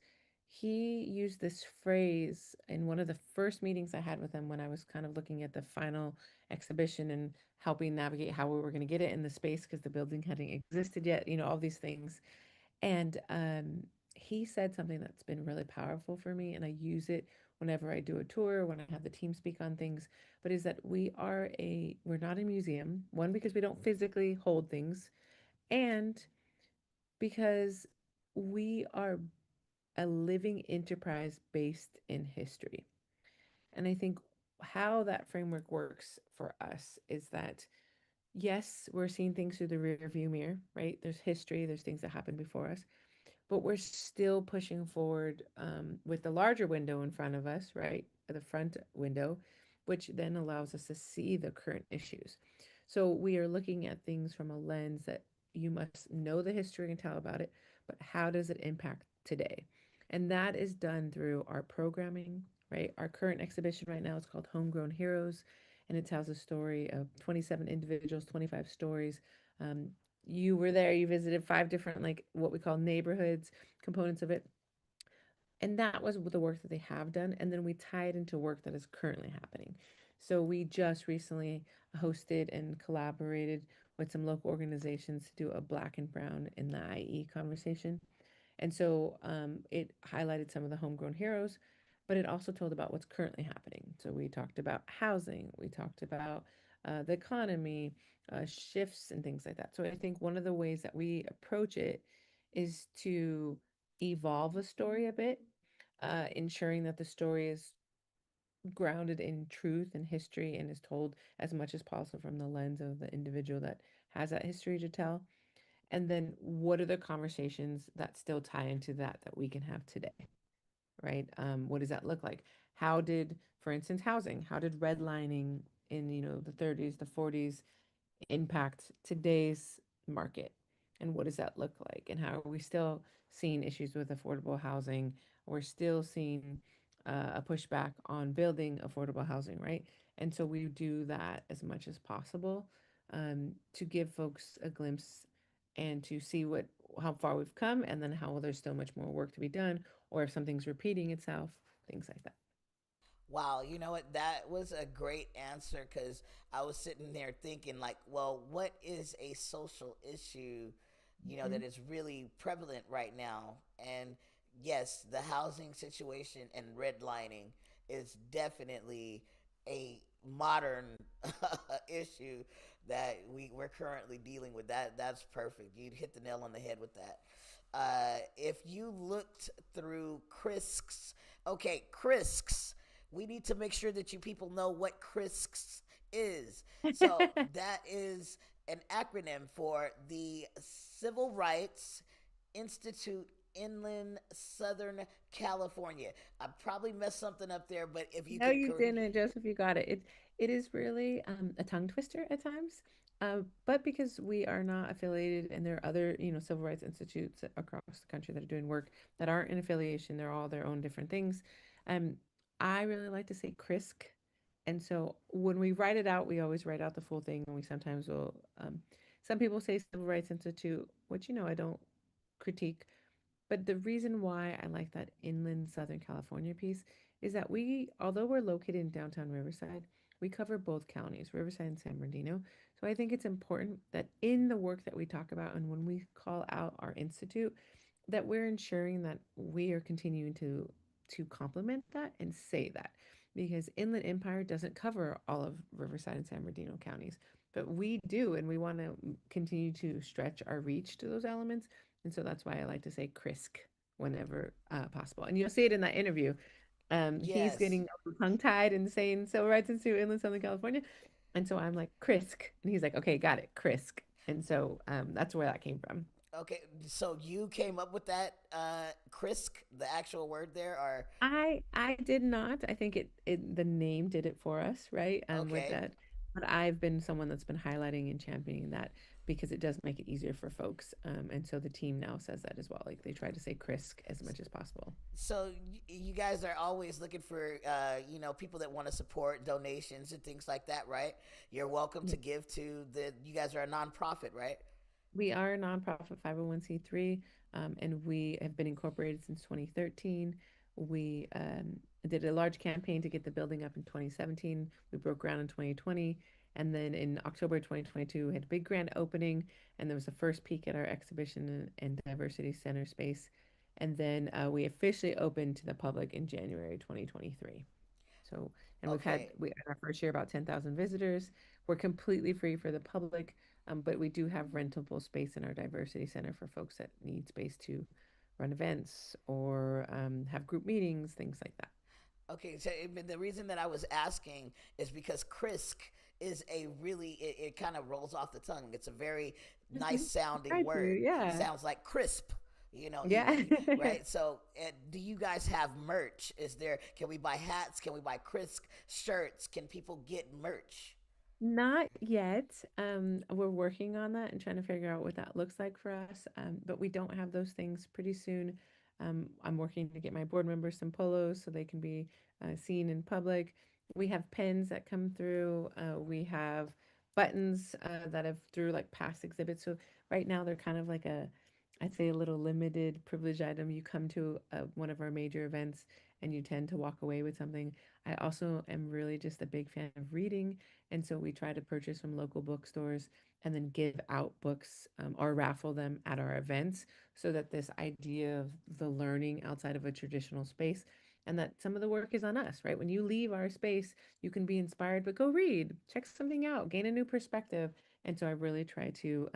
[SPEAKER 3] he used this phrase in one of the first meetings I had with him when I was kind of looking at the final exhibition and helping navigate how we were going to get it in the space because the building hadn't existed yet, all these things. And he said something that's been really powerful for me, and I use it whenever I do a tour, when I have the team speak on things. But is that we're not a museum. One, because we don't physically hold things, and because we are a living enterprise based in history. And I think how that framework works for us is that, yes, we're seeing things through the rear view mirror, right? There's history, there's things that happened before us, but we're still pushing forward with the larger window in front of us, right? The front window, which then allows us to see the current issues. So we are looking at things from a lens that you must know the history and tell about it, but how does it impact today? And that is done through our programming, right? Our current exhibition right now is called Homegrown Heroes, and it tells a story of 27 individuals, 25 stories. You were there, you visited 5 different, like what we call neighborhoods, components of it. And that was the work that they have done. And then we tie it into work that is currently happening. So we just recently hosted and collaborated with some local organizations to do a Black and Brown in the IE conversation. And so it highlighted some of the homegrown heroes, but it also told about what's currently happening. So we talked about housing, we talked about the economy, shifts, and things like that. So I think one of the ways that we approach it is to evolve a story a bit, ensuring that the story is grounded in truth and history and is told as much as possible from the lens of the individual that has that history to tell. And then what are the conversations that still tie into that we can have today, right? What does that look like? How did, for instance, housing, how did redlining in, the 30s, the 40s impact today's market? And what does that look like? And how are we still seeing issues with affordable housing? We're still seeing a pushback on building affordable housing, right? And so we do that as much as possible to give folks a glimpse and to see how far we've come, and then how there's still much more work to be done, or if something's repeating itself, things like that.
[SPEAKER 2] Wow, you know what? That was a great answer because I was sitting there thinking, like, well, what is a social issue,
[SPEAKER 3] Mhm.
[SPEAKER 2] that is really prevalent right now? And yes, the housing situation and redlining is definitely a modern issue that we're currently dealing with. That's perfect. You hit the nail on the head with that. If you looked through CRISC's, okay, CRISC's, we need to make sure that you people know what CRISC's is. So that is an acronym for the Civil Rights Institute Inland Southern California. I probably messed something up there, but if you
[SPEAKER 3] No,
[SPEAKER 2] could
[SPEAKER 3] you didn't, Joseph. You got it. It is really a tongue twister at times, but because we are not affiliated, and there are other civil rights institutes across the country that are doing work that aren't in affiliation, they're all their own different things. Um, I really like to say CRISC, and so when we write it out, we always write out the full thing, and we sometimes will. Some people say Civil Rights Institute, which I don't critique, but the reason why I like that inland Southern California piece is that although we're located in downtown Riverside, we cover both counties, Riverside and San Bernardino. So I think it's important that in the work that we talk about and when we call out our institute, that we're ensuring that we are continuing to complement that and say that, because Inland Empire doesn't cover all of Riverside and San Bernardino counties, but we do, and we want to continue to stretch our reach to those elements. And so that's why I like to say CRISC whenever possible. And you'll see it in that interview. He's
[SPEAKER 2] yes.
[SPEAKER 3] getting tongue tied and saying Civil Rights Institute, Inland Southern California. And so I'm like, CRISC. And he's like, okay, got it, CRISC. And so that's where that came from.
[SPEAKER 2] Okay, so you came up with that Krisk, the actual word there, or
[SPEAKER 3] I did not. I think it the name did it for us, right? With
[SPEAKER 2] okay.
[SPEAKER 3] that. But I've been someone that's been highlighting and championing that because it does make it easier for folks. And so the team now says that as well. Like they try to say Krisk as much as possible.
[SPEAKER 2] So you guys are always looking for people that want to support donations and things like that, right? You're welcome to give to the. You guys are a nonprofit, right?
[SPEAKER 3] We are a nonprofit 501(c)(3), and we have been incorporated since 2013. We did a large campaign to get the building up in 2017. We broke ground in 2020. And then in October 2022, we had a big grand opening, and there was the first peek at our exhibition and diversity center space. And then we officially opened to the public in January 2023. So, and
[SPEAKER 2] Okay.
[SPEAKER 3] we had our first year about 10,000 visitors. We're completely free for the public, but we do have rentable space in our diversity center for folks that need space to run events or have group meetings, things like that.
[SPEAKER 2] Okay, so the reason that I was asking is because Krisk is a really it kind of rolls off the tongue. It's a very nice
[SPEAKER 3] Try
[SPEAKER 2] sounding
[SPEAKER 3] to,
[SPEAKER 2] word.
[SPEAKER 3] yeah.
[SPEAKER 2] Sounds like crisp,
[SPEAKER 3] Yeah.
[SPEAKER 2] right? So, do you guys have merch? Is there? Can we buy hats? Can we buy Krisk shirts? Can people get merch?
[SPEAKER 3] Not yet. We're working on that and trying to figure out what that looks like for us. But we don't have those things pretty soon. I'm working to get my board members some polos so they can be seen in public. We have pens that come through. We have buttons that have through like past exhibits. So right now they're kind of like I'd say a little limited privilege item. You come to one of our major events and you tend to walk away with something. I also am really just a big fan of reading. And so we try to purchase from local bookstores and then give out books or raffle them at our events so that this idea of the learning outside of a traditional space and that some of the work is on us, right? When you leave our space, you can be inspired, but go read, check something out, gain a new perspective. And so I really try to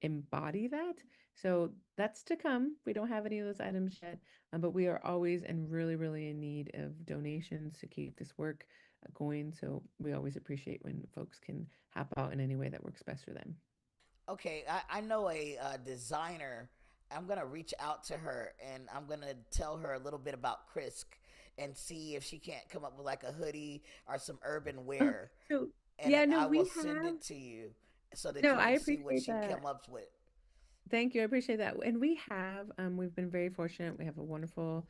[SPEAKER 3] embody that. So that's to come. We don't have any of those items yet, but we are always and really, really in need of donations to keep this work going. So we always appreciate when folks can help out in any way that works best for them.
[SPEAKER 2] Okay, I know a designer. I'm gonna reach out to her and I'm gonna tell her a little bit about Krisk and see if she can't come up with like a hoodie or some urban wear,
[SPEAKER 3] So
[SPEAKER 2] and
[SPEAKER 3] yeah, no,
[SPEAKER 2] I will
[SPEAKER 3] we
[SPEAKER 2] send
[SPEAKER 3] have.
[SPEAKER 2] it to you so that
[SPEAKER 3] No,
[SPEAKER 2] you
[SPEAKER 3] I
[SPEAKER 2] can see what
[SPEAKER 3] appreciate
[SPEAKER 2] she
[SPEAKER 3] that.
[SPEAKER 2] come up with.
[SPEAKER 3] Thank you. I appreciate that. And we've been very fortunate. We have a wonderful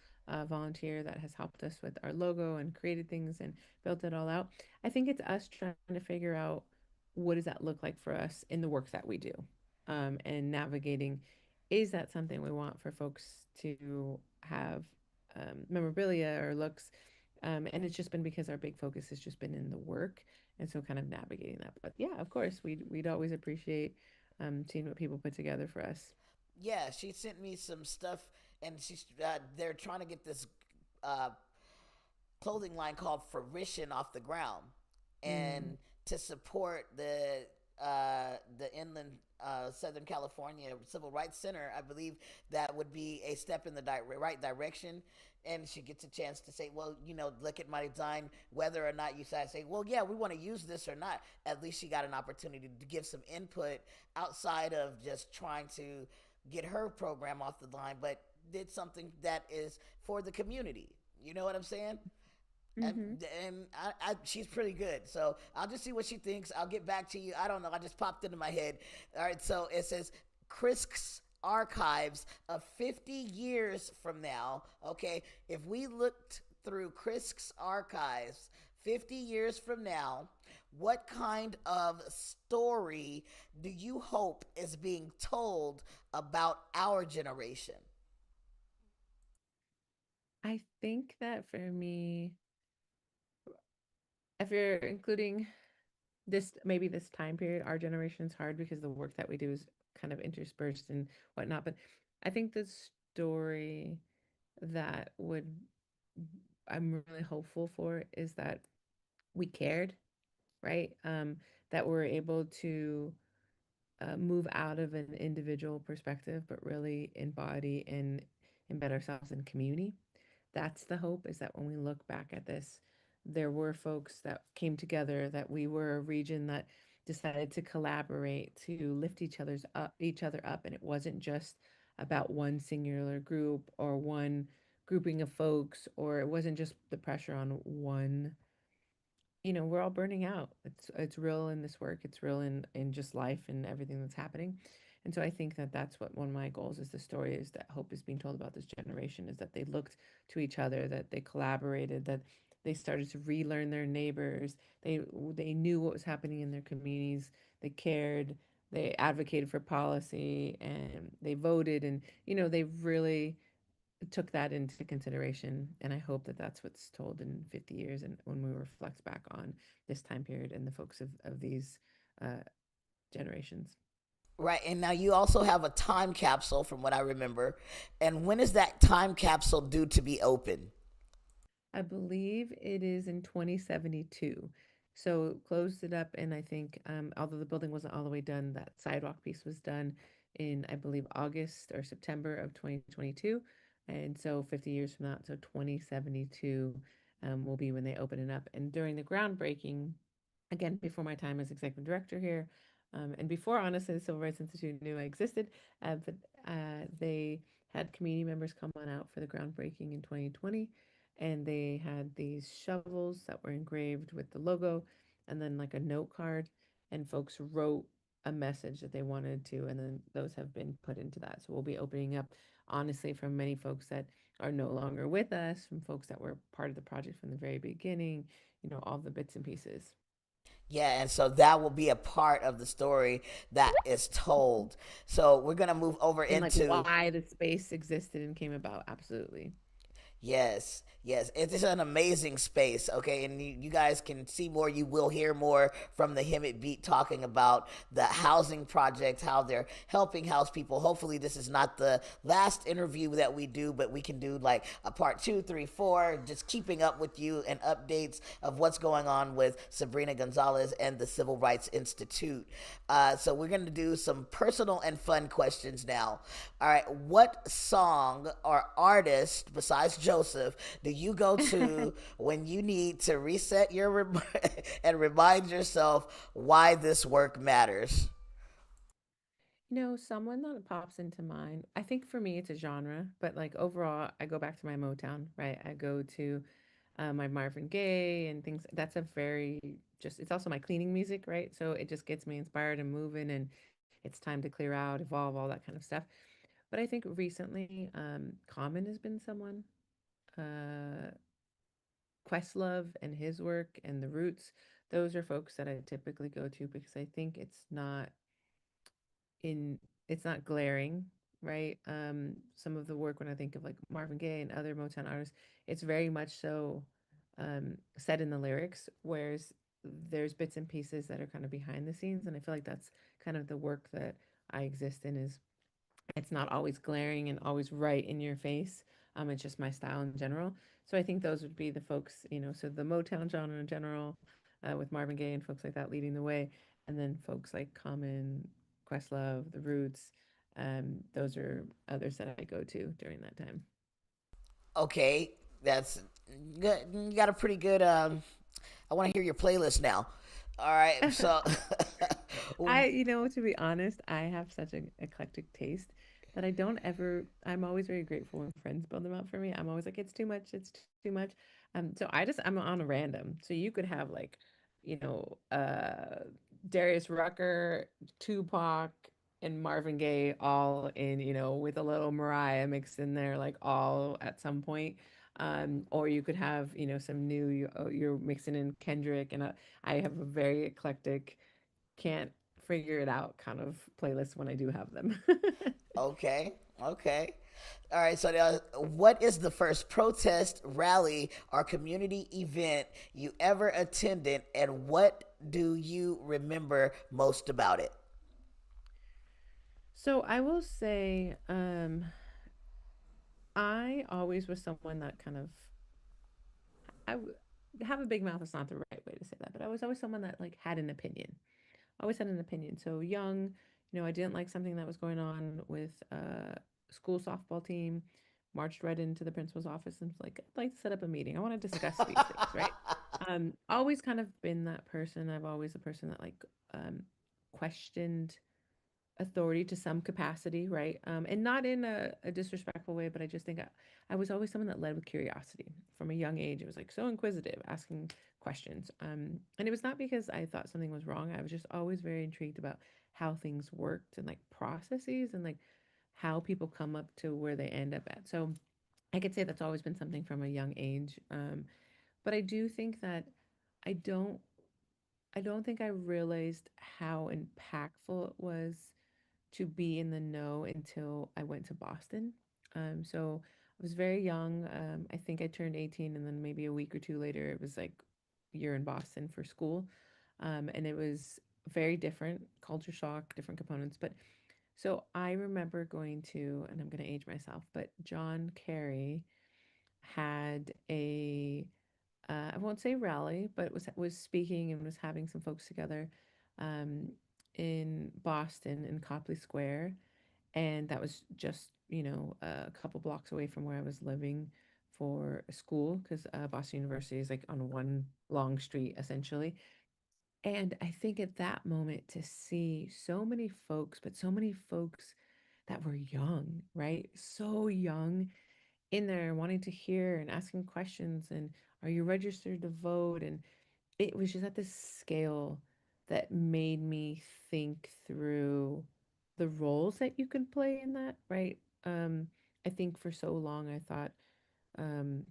[SPEAKER 3] volunteer that has helped us with our logo and created things and built it all out. I think it's us trying to figure out what does that look like for us in the work that we do, and navigating. Is that something we want for folks to have memorabilia or looks? And it's just been because our big focus has just been in the work, and so kind of navigating that. But yeah, of course, we'd always appreciate seeing what people put together for us.
[SPEAKER 2] Yeah, she sent me some stuff, and they're trying to get this uh, clothing line called Fruition off the ground,
[SPEAKER 3] Mm,
[SPEAKER 2] and to support the Inland Southern California Civil Rights Center, I believe that would be a step in the right direction. And she gets a chance to say, well, look at my design, whether or not you say, well, yeah, we want to use this or not. At least she got an opportunity to give some input outside of just trying to get her program off the line, but did something that is for the community. You know what I'm saying? and
[SPEAKER 3] mm-hmm.
[SPEAKER 2] she's pretty good. So I'll just see what she thinks. I'll get back to you. I don't know. I just popped into my head. All right. So it says Krisk's archives of 50 years from now. Okay. If we looked through Krisk's archives 50 years from now, what kind of story do you hope is being told about our generation?
[SPEAKER 3] I think that for me, if you're including maybe this time period, our generation's hard because the work that we do is kind of interspersed and whatnot. But I think the story that would I'm really hopeful for is that we cared, right? That we're able to move out of an individual perspective, but really embody and embed ourselves in community. That's the hope, is that when we look back at this, there were folks that came together, that we were a region that decided to collaborate to lift each other up, and it wasn't just about one singular group or one grouping of folks, or it wasn't just the pressure on one. We're all burning out. It's real in this work. It's real in just life and everything that's happening. And so I think that that's what one of my goals is. The story is that hope is being told about this generation, is that they looked to each other, that they collaborated, that they started to relearn their neighbors. They knew what was happening in their communities. They cared. They advocated for policy, and they voted, and they really took that into consideration. And I hope that that's what's told in 50 years, and when we reflect back on this time period and the folks of these uh, generations.
[SPEAKER 2] Right. And now you also have a time capsule from what I remember. And when is that time capsule due to be open?
[SPEAKER 3] I believe it is in 2072. So closed it up, and I think, although the building wasn't all the way done, that sidewalk piece was done in, I believe, August or September of 2022. And so 50 years from now, so 2072 will be when they open it up. And during the groundbreaking, again, before my time as executive director here, and before, honestly, the Civil Rights Institute knew I existed, but they had community members come on out for the groundbreaking in 2020, and they had these shovels that were engraved with the logo, and then like a note card, and folks wrote a message that they wanted to, and then those have been put into that. So we'll be opening up, honestly, from many folks that are no longer with us, from folks that were part of the project from the very beginning, all the bits and pieces.
[SPEAKER 2] Yeah, and so that will be a part of the story that is told. So we're going to move over
[SPEAKER 3] And like
[SPEAKER 2] into.
[SPEAKER 3] why the space existed and came about. Absolutely.
[SPEAKER 2] Yes, yes, it is an amazing space. Okay, and you guys can see more. You will hear more from the Hemet Beat talking about the housing project, how they're helping house people. Hopefully, this is not the last interview that we do, but we can do like a part 2, 3, 4, just keeping up with you and updates of what's going on with Sabrina Gonzalez and the Civil Rights Institute. So we're going to do some personal and fun questions now. All right, what song or artist besides Joseph do you go to when you need to reset and remind yourself why this work matters?
[SPEAKER 3] Someone that pops into mind, I think for me it's a genre, but like overall, I go back to my Motown, right? I go to my Marvin Gaye and things. That's a very just, it's also my cleaning music, right? So it just gets me inspired and moving, and it's time to clear out, evolve, all that kind of stuff. But I think recently, Common has been someone. Uh, Questlove and his work and the Roots, those are folks that I typically go to because I think in it's not glaring, right? Some of the work when I think of like Marvin Gaye and other Motown artists, it's very much so said in the lyrics, whereas there's bits and pieces that are kind of behind the scenes, and I feel like that's kind of the work that I exist in. Is it's not always glaring and always right in your face. It's just my style in general. So I think those would be the folks, so the Motown genre in general, with Marvin Gaye and folks like that leading the way, and then folks like Common, Questlove, The Roots. Those are others that I go to during that time.
[SPEAKER 2] Okay, that's good. You got a pretty good. I want to hear your playlist now. All right, so
[SPEAKER 3] To be honest, I have such an eclectic taste that I don't ever, I'm always very grateful when friends build them out for me. I'm always like, it's too much, it's too much. So I'm on a random. So you could have like, you know, uh, Darius Rucker, Tupac, and Marvin Gaye all in, with a little Mariah mixed in there, like all at some point. Or you could have, some new, you're mixing in Kendrick, and I have a very eclectic, can't figure it out kind of playlist when I do have them.
[SPEAKER 2] okay, okay. All right, so what is the first protest, rally, or community event you ever attended, and what do you remember most about it?
[SPEAKER 3] So I will say, I always was someone that kind of, have a big mouth. Is not the right way to say that, but I was always someone that like had an opinion. Always had an opinion. So young, I didn't like something that was going on with school softball team. marched right into the principal's office and was like, I'd like to set up a meeting. I want to discuss these things, right? Always kind of been that person. I've always the person that like questioned authority to some capacity, right? And not in a disrespectful way, but I just think I was always someone that led with curiosity from a young age. It was like so inquisitive, asking questions. And it was not because I thought something was wrong. I was just always very intrigued about how things worked and like processes and like how people come up to where they end up at. So I could say that's always been something from a young age. But I do think that I don't I don't think I realized how impactful it was to be in the know until I went to Boston. So I was very young. I think I turned 18, and then maybe a week or two later, it was like you're in Boston for school. And it was very different, culture shock, different components. But so I remember going to, and I'm going to age myself, but John Kerry had a I won't say rally, but was speaking and was having some folks together um, in Boston in Copley Square, and that was just a couple blocks away from where I was living for school because Boston University is like on one long street essentially. And I think at that moment to see so many folks, but so many folks that were young, right? So young in there wanting to hear and asking questions and are you registered to vote? And it was just at this scale that made me think through the roles that you can play in that, right? I think for so long I thought um,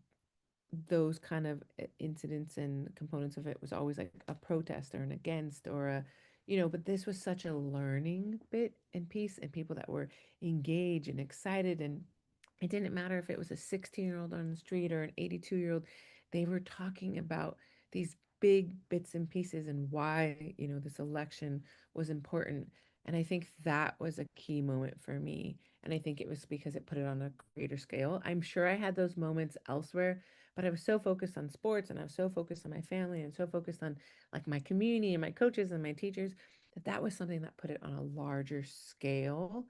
[SPEAKER 3] those kind of incidents and components of it was always like a protest or an against or a but this was such a learning bit and piece and people that were engaged and excited, and it didn't matter if it was a 16-year-old on the street or an 82-year-old. They were talking about these big bits and pieces and why this election was important. And I think that was a key moment for me, and I think it was because it put it on a greater scale. I'm sure I had those moments elsewhere, but I was so focused on sports and I was so focused on my family and so focused on like my community and my coaches and my teachers that that was something that put it on a larger scale,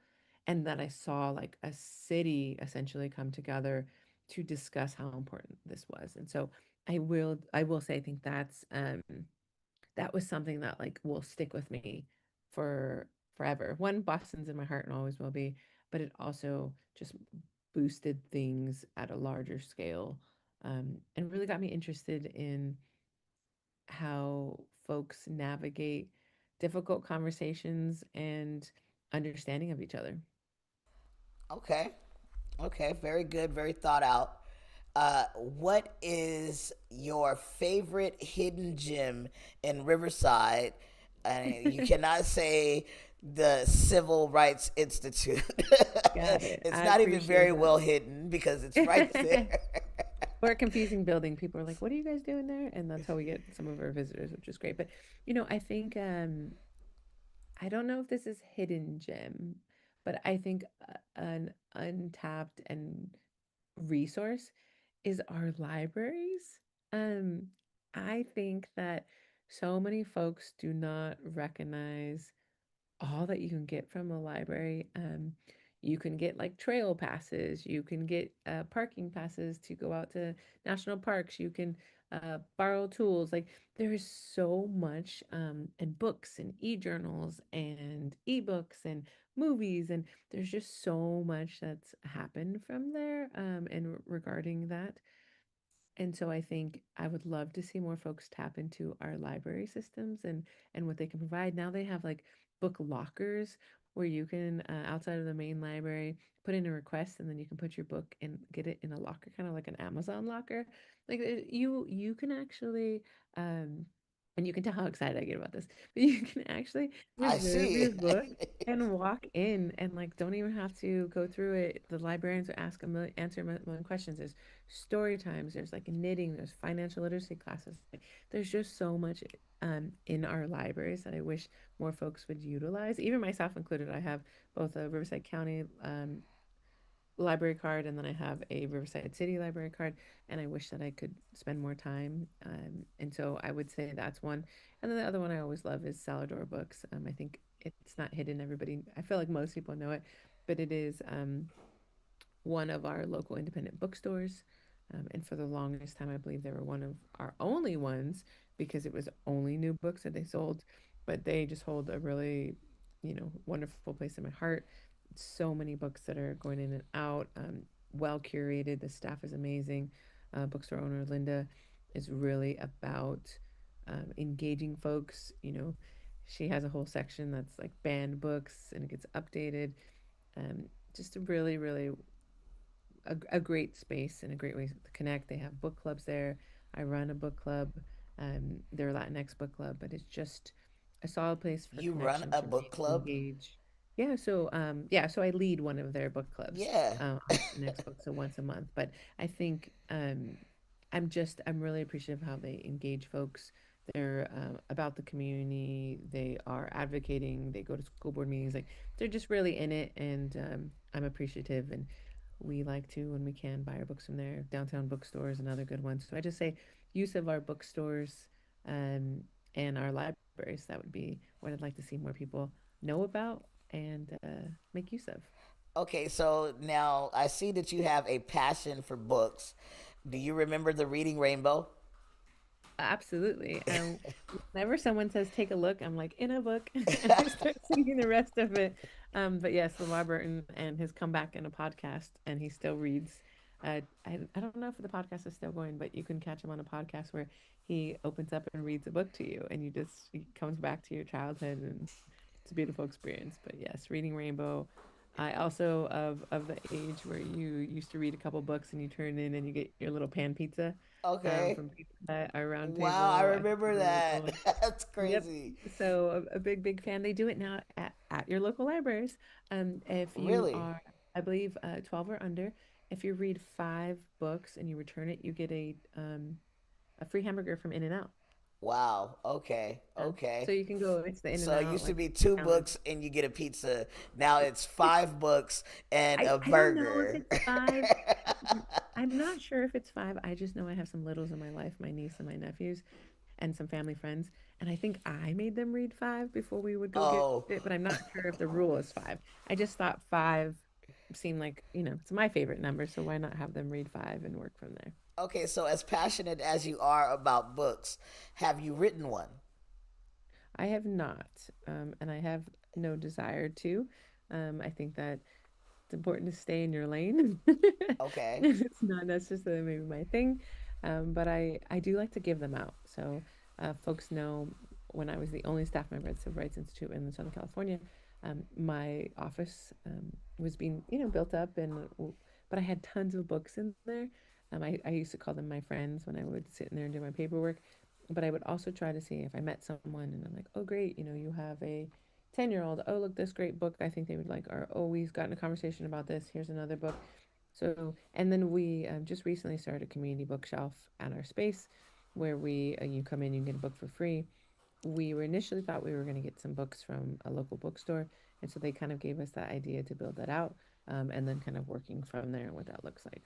[SPEAKER 3] and that I saw like a city essentially come together to discuss how important this was. And so I will say I think that was something that like will stick with me for forever. One, Boston's in my heart and always will be, but it also just boosted things at a larger scale, and really got me interested in how folks navigate difficult conversations and understanding of each other.
[SPEAKER 2] Okay. Okay. Very good. Very thought out. What is your favorite hidden gem in Riverside? And you cannot say the Civil Rights Institute.
[SPEAKER 3] Got it.
[SPEAKER 2] It's
[SPEAKER 3] I
[SPEAKER 2] not even very
[SPEAKER 3] appreciate
[SPEAKER 2] well hidden because it's right
[SPEAKER 3] that.
[SPEAKER 2] there.
[SPEAKER 3] We're a confusing building. People are like, "What are you guys doing there?" And that's how we get some of our visitors, which is great. But I think I don't know if this is hidden gem, but I think an untapped and resource is our libraries. Um, I think that so many folks do not recognize all that you can get from a library. You can get like trail passes, you can get parking passes to go out to national parks, you can borrow tools. Like there is so much, and books and e-journals and ebooks and movies, and there's just so much that's happened from there, and regarding that. And so I think I would love to see more folks tap into our library systems and what they can provide. Now they have like book lockers where you can outside of the main library put in a request and then you can put your book and get it in a locker, kind of like an Amazon locker. Like you can actually and you can tell how excited I get about this, but you can actually
[SPEAKER 2] I
[SPEAKER 3] reserve
[SPEAKER 2] see.
[SPEAKER 3] your book and walk in and like don't even have to go through it. The librarians will answer a million questions. There's story times, there's like knitting, there's financial literacy classes. Like, there's just so much in our libraries that I wish more folks would utilize, even myself included. I have both a Riverside County library card and then I have a Riverside City library card, and I wish that I could spend more time. And so I would say that's one. And then the other one I always love is Salador Books. I think it's not hidden. Everybody, I feel like most people know it, but it is one of our local independent bookstores. And for the longest time, I believe they were one of our only ones because it was only new books that they sold. But they just hold a really, wonderful place in my heart. So many books that are going in and out, well curated. The staff is amazing. Bookstore owner Linda is really about engaging folks. She has a whole section that's like banned books and it gets updated. Just a really, really a great space and a great way to connect. They have book clubs there. I run a book club, their Latinx book club, but it's just a solid place for
[SPEAKER 2] You run
[SPEAKER 3] connection
[SPEAKER 2] a
[SPEAKER 3] to
[SPEAKER 2] book
[SPEAKER 3] really
[SPEAKER 2] club?
[SPEAKER 3] engage. So I lead one of their book clubs
[SPEAKER 2] Yeah.
[SPEAKER 3] on Latinx books, so once a month. But I think I'm really appreciative of how they engage folks. They're about the community. They are advocating. They go to school board meetings. Like they're just really in it, and I'm appreciative. And we like to, when we can, buy our books from there. Downtown bookstores and other good ones. So I just say use of our bookstores um, and our libraries. That would be what I'd like to see more people know about and make use of.
[SPEAKER 2] Okay, so now I see that you have a passion for books. Do you remember the Reading Rainbow?
[SPEAKER 3] Absolutely. Whenever someone says take a look, I'm like in a book and I start singing the rest of it. But yes, LeVar Burton and his comeback in a podcast, and he still reads. I don't know if the podcast is still going, but you can catch him on a podcast where he opens up and reads a book to you, and he comes back to your childhood, and it's a beautiful experience. But yes, reading Rainbow. I also of the age where you used to read a couple books and you turn in and you get your little pan pizza
[SPEAKER 2] Okay.
[SPEAKER 3] from Pizza Hut, our round
[SPEAKER 2] Wow, I
[SPEAKER 3] table at
[SPEAKER 2] remember
[SPEAKER 3] the
[SPEAKER 2] that.
[SPEAKER 3] local.
[SPEAKER 2] That's
[SPEAKER 3] Yep.
[SPEAKER 2] crazy.
[SPEAKER 3] So a big, big fan. They do it now at your local libraries. If you
[SPEAKER 2] Really?
[SPEAKER 3] are, I believe, 12 or under, if you read 5 books and you return it, you get a free hamburger from In and Out.
[SPEAKER 2] Wow. Okay.
[SPEAKER 3] So
[SPEAKER 2] Okay.
[SPEAKER 3] you can go. It's the In and
[SPEAKER 2] So it
[SPEAKER 3] Out
[SPEAKER 2] used to
[SPEAKER 3] like
[SPEAKER 2] be two
[SPEAKER 3] challenge.
[SPEAKER 2] books and you get a pizza. Now it's 5 books and a
[SPEAKER 3] I don't know if
[SPEAKER 2] burger.
[SPEAKER 3] it's 5. I'm not sure if it's 5. I just know I have some littles in my life, my niece and my nephews, and some family friends. And I think I made them read 5 before we would go get
[SPEAKER 2] Oh,
[SPEAKER 3] it, but I'm not sure if the rule is 5. I just thought 5 seemed like, it's my favorite number, so why not have them read 5 and work from there?
[SPEAKER 2] okay. So as passionate as you are about books, have you written one?
[SPEAKER 3] I have not, and I have no desire to. I think that it's important to stay in your lane.
[SPEAKER 2] Okay.
[SPEAKER 3] It's not necessarily maybe my thing, but I do like to give them out. So folks know when I was the only staff member at the Civil Rights Institute in Southern California, my office was being built up, but I had tons of books in there. I used to call them my friends when I would sit in there and do my paperwork. But I would also try to see if I met someone and I'm like, oh, great, you have a 10-year-old. Oh, look, this great book I think they would like. Or, oh, we've gotten a conversation about this. Here's another book. So, and then we just recently started a community bookshelf at our space where you come in, you get a book for free. We were initially thought we were going to get some books from a local bookstore. And so they kind of gave us that idea to build that out and then kind of working from there what that looks like.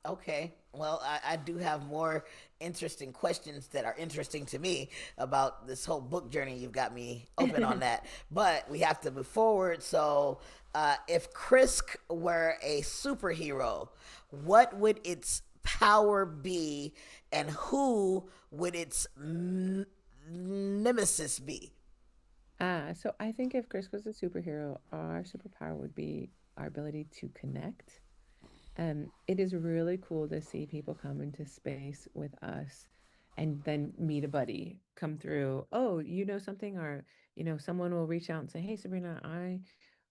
[SPEAKER 2] Okay. Well, I do have more interesting questions that are interesting to me about this whole book journey. You've got me open on that. But we have to move forward. So, if Krisk were a superhero, what would its power be and who would its nemesis be?
[SPEAKER 3] So I think if Chris was a superhero, our superpower would be our ability to connect. It is really cool to see people come into space with us and then meet a buddy come through. Oh, you know something? Or, someone will reach out and say, hey, Sabrina,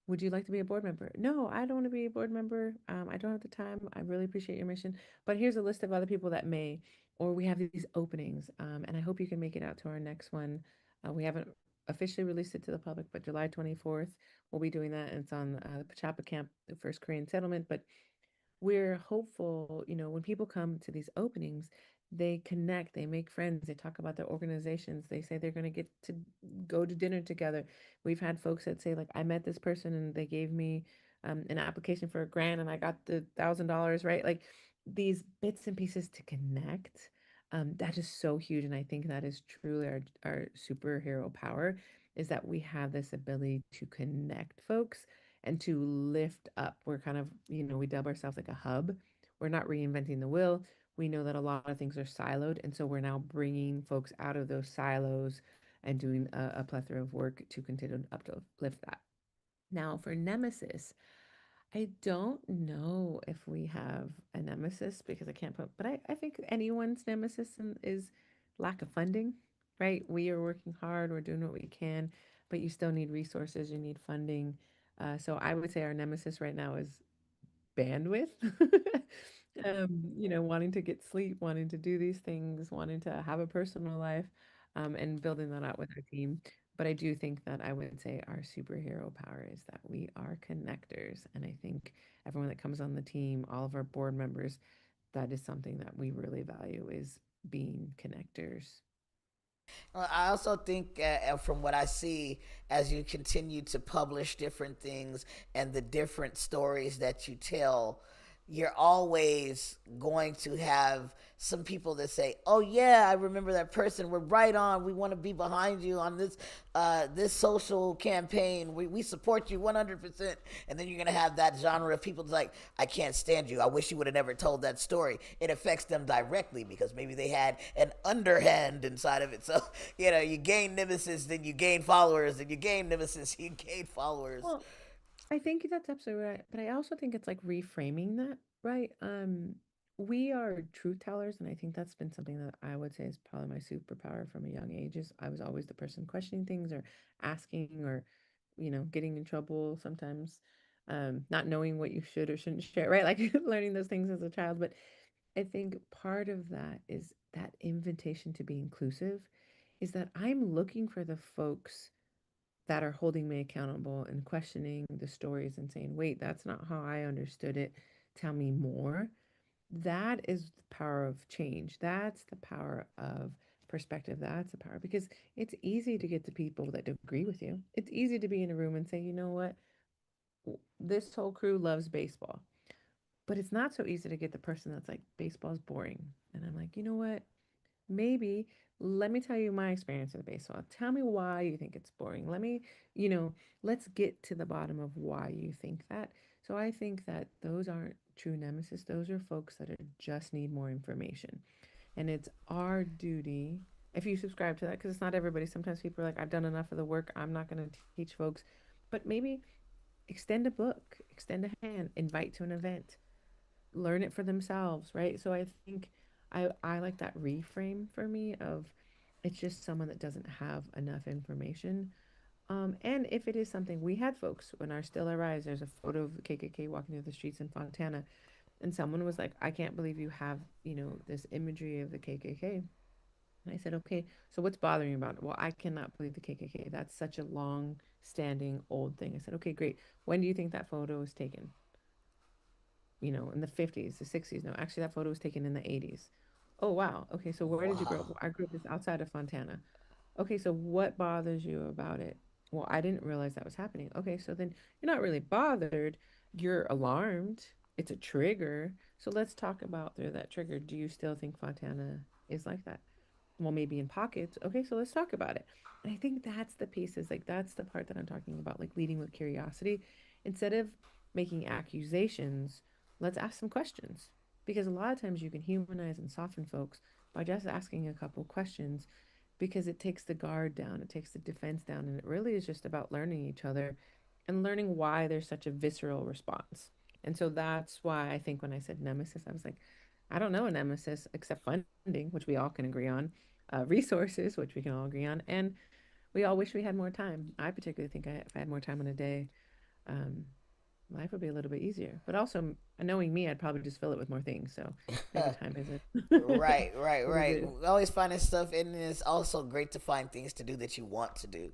[SPEAKER 3] would you like to be a board member? No, I don't want to be a board member. I don't have the time. I really appreciate your mission. But here's a list of other people that may, or we have these openings. And I hope you can make it out to our next one. We haven't officially released it to the public, but July 24th, we'll be doing that. And it's on the Pachapa Camp, the first Korean settlement. But we're hopeful, when people come to these openings, they connect, they make friends, they talk about their organizations, they say they're going to get to go to dinner together. We've had folks that say, like, I met this person and they gave me an application for a grant and I got the $1,000, right? Like these bits and pieces to connect. That is so huge. And I think that is truly our superhero power is that we have this ability to connect folks and to lift up. We're kind of, we dub ourselves like a hub. We're not reinventing the wheel. We know that a lot of things are siloed. And so we're now bringing folks out of those silos and doing a plethora of work to continue to uplift that. Now, for Nemesis, I don't know if we have a nemesis because I can't put, but I think anyone's nemesis is lack of funding, right? We are working hard, we're doing what we can, but you still need resources, you need funding. So I would say our nemesis right now is bandwidth. Wanting to get sleep, wanting to do these things, wanting to have a personal life, and building that out with our team. But I do think that I would say our superhero power is that we are connectors. And I think everyone that comes on the team, all of our board members, that is something that we really value is being connectors.
[SPEAKER 2] I also think, from what I see, as you continue to publish different things and the different stories that you tell, you're always going to have some people that say, "Oh yeah, I remember that person. We're right on. We want to be behind you on this social campaign. We support you 100%." And then you're gonna have that genre of people that's like, "I can't stand you. I wish you would have never told that story." It affects them directly because maybe they had an underhand inside of it. So you gain nemesis, then you gain followers, and you gain nemesis, you gain followers.
[SPEAKER 3] Well, I think that's absolutely right. But I also think it's like reframing that, right? We are truth tellers, and I think that's been something that I would say is probably my superpower from a young age. Is I was always the person questioning things or asking or, getting in trouble sometimes, not knowing what you should or shouldn't share, right? Like learning those things as a child. But I think part of that is that invitation to be inclusive, is that I'm looking for the folks that are holding me accountable and questioning the stories and saying, wait, that's not how I understood it. Tell me more. That is the power of change. That's the power of perspective. That's the power because it's easy to get to people that agree with you. It's easy to be in a room and say, you know what? This whole crew loves baseball. But it's not so easy to get the person that's like, baseball's boring. And I'm like, you know what? Maybe let me tell you my experience with baseball. Tell me why you think it's boring. You know, let's get to the bottom of why you think that. So I think that those aren't true nemesis. Those are folks that just need more information. And it's our duty, if you subscribe to that, because it's not everybody. Sometimes people are like, I've done enough of the work. I'm not going to teach folks. But maybe extend a book, extend a hand, invite to an event, learn it for themselves, right? So I think I like that reframe for me of it's just someone that doesn't have enough information. And if it is something, we had folks when our Still I Rise, there's a photo of the KKK walking through the streets in Fontana, and someone was like, I can't believe you have, this imagery of the KKK. And I said, okay, so what's bothering you about it? Well, I cannot believe the KKK. That's such a long standing old thing. I said, okay, great. When do you think that photo was taken? In the 50s, the 60s. No, actually, that photo was taken in the 80s. Oh, wow. Okay, so where did you grow up?
[SPEAKER 2] Wow.
[SPEAKER 3] I grew up just outside of Fontana. Okay, so what bothers you about it? Well, I didn't realize that was happening. Okay, so then you're not really bothered. You're alarmed. It's a trigger. So let's talk about through that trigger. Do you still think Fontana is like that? Well, maybe in pockets. Okay, so let's talk about it. And I think that's the pieces, like that's the part that I'm talking about, like leading with curiosity. Instead of making accusations, let's ask some questions. Because a lot of times you can humanize and soften folks by just asking a couple questions because it takes the guard down, it takes the defense down, and it really is just about learning each other and learning why there's such a visceral response. And so that's why I think when I said nemesis, I was like, I don't know a nemesis except funding, which we all can agree on, resources, which we can all agree on, and we all wish we had more time. I particularly think if I had more time in a day, um, life would be a little bit easier. But also, knowing me, I'd probably just fill it with more things. So maybe time isn't
[SPEAKER 2] Right, right,
[SPEAKER 3] what it
[SPEAKER 2] right.
[SPEAKER 3] is.
[SPEAKER 2] Always finding stuff, and it's also great to find things to do that you want to do.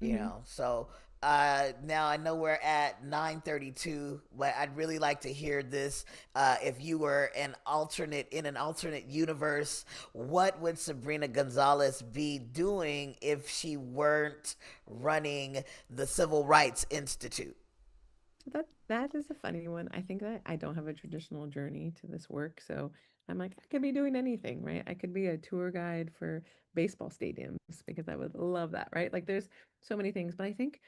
[SPEAKER 3] Hmm.
[SPEAKER 2] So now I know we're at 9:32, but I'd really like to hear this. If you were in an alternate universe, what would Sabrina Gonzalez be doing if she weren't running the Civil Rights Institute?
[SPEAKER 3] That is a funny one. I think that I don't have a traditional journey to this work, so I'm like, I could be doing anything, right? I could be a tour guide for baseball stadiums because I would love that, right? Like there's so many things, but I think,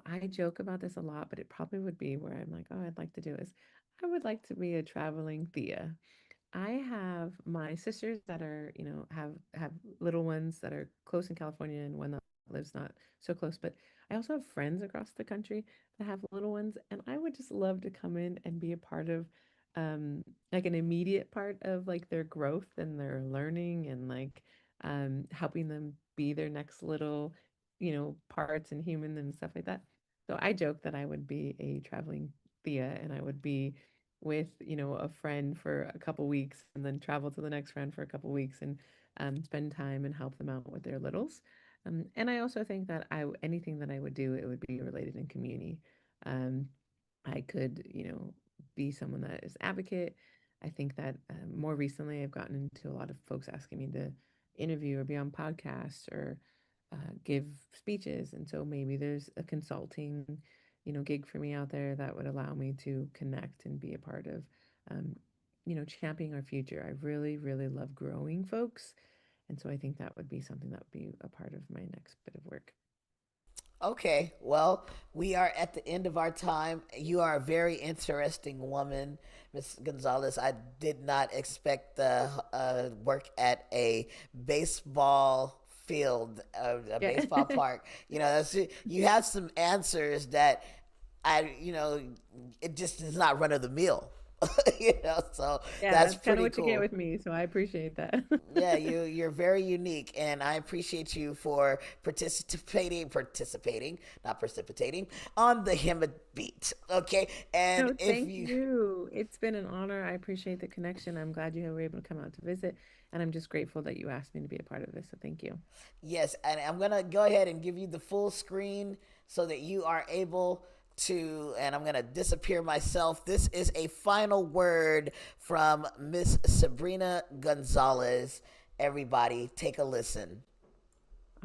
[SPEAKER 3] I joke about this a lot, but it probably would be where I'm like, oh, I'd like to do is I would like to be a traveling Thea. I have my sisters that are, have little ones that are close in California and one that lives not so close, but I also have friends across the country that have little ones, and I would just love to come in and be a part of like an immediate part of like their growth and their learning and like helping them be their next little, parts and human and stuff like that. So I joke that I would be a traveling Thea and I would be with a friend for a couple weeks and then travel to the next friend for a couple weeks and spend time and help them out with their littles. And I also think that anything that I would do, it would be related in community. um, I could, be someone that is advocate. I think that more recently I've gotten into a lot of folks asking me to interview or be on podcasts or give speeches. And so maybe there's a consulting, gig for me out there that would allow me to connect and be a part of, um, championing our future. I really, really love growing folks. And so I think that would be something that would be a part of my next bit of work.
[SPEAKER 2] Okay, well, we are at the end of our time. You are a very interesting woman, Miss Gonzalez. I did not expect the work at a baseball field, a
[SPEAKER 3] Yeah.
[SPEAKER 2] baseball park. That's, you have some answers that it just is not run of the mill. So
[SPEAKER 3] Yeah,
[SPEAKER 2] that's
[SPEAKER 3] that's kind of
[SPEAKER 2] pretty
[SPEAKER 3] what you get
[SPEAKER 2] cool.
[SPEAKER 3] with me. So I appreciate that.
[SPEAKER 2] Yeah, you're very unique, and I appreciate you for participating, not precipitating, on the Hemet beat. Okay, and
[SPEAKER 3] No,
[SPEAKER 2] if
[SPEAKER 3] thank
[SPEAKER 2] you,
[SPEAKER 3] you. It's been an honor. I appreciate the connection. I'm glad you were able to come out to visit, and I'm just grateful that you asked me to be a part of this. So thank you.
[SPEAKER 2] yes, and I'm gonna go ahead and give you the full screen so that you are able to, and I'm gonna disappear myself. This is a final word from Miss Sabrina Gonzalez. Everybody, take a listen.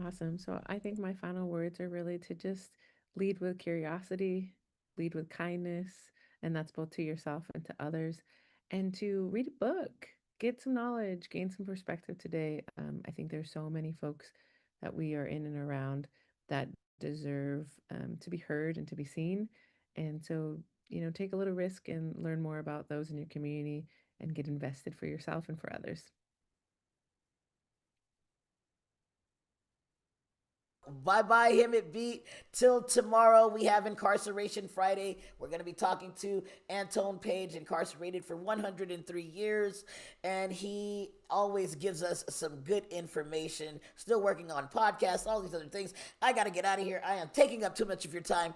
[SPEAKER 3] Awesome. So I think my final words are really to just lead with curiosity, lead with kindness, and that's both to yourself and to others, and to read a book, get some knowledge, gain some perspective today. I think there's so many folks that we are in and around that deserve to be heard and to be seen. And so, take a little risk and learn more about those in your community and get invested for yourself and for others.
[SPEAKER 2] Bye bye, him it beat. Till tomorrow, we have Incarceration Friday. We're going to be talking to Antone Page, incarcerated for 103 years. And he always gives us some good information. Still working on podcasts, all these other things. I got to get out of here. I am taking up too much of your time.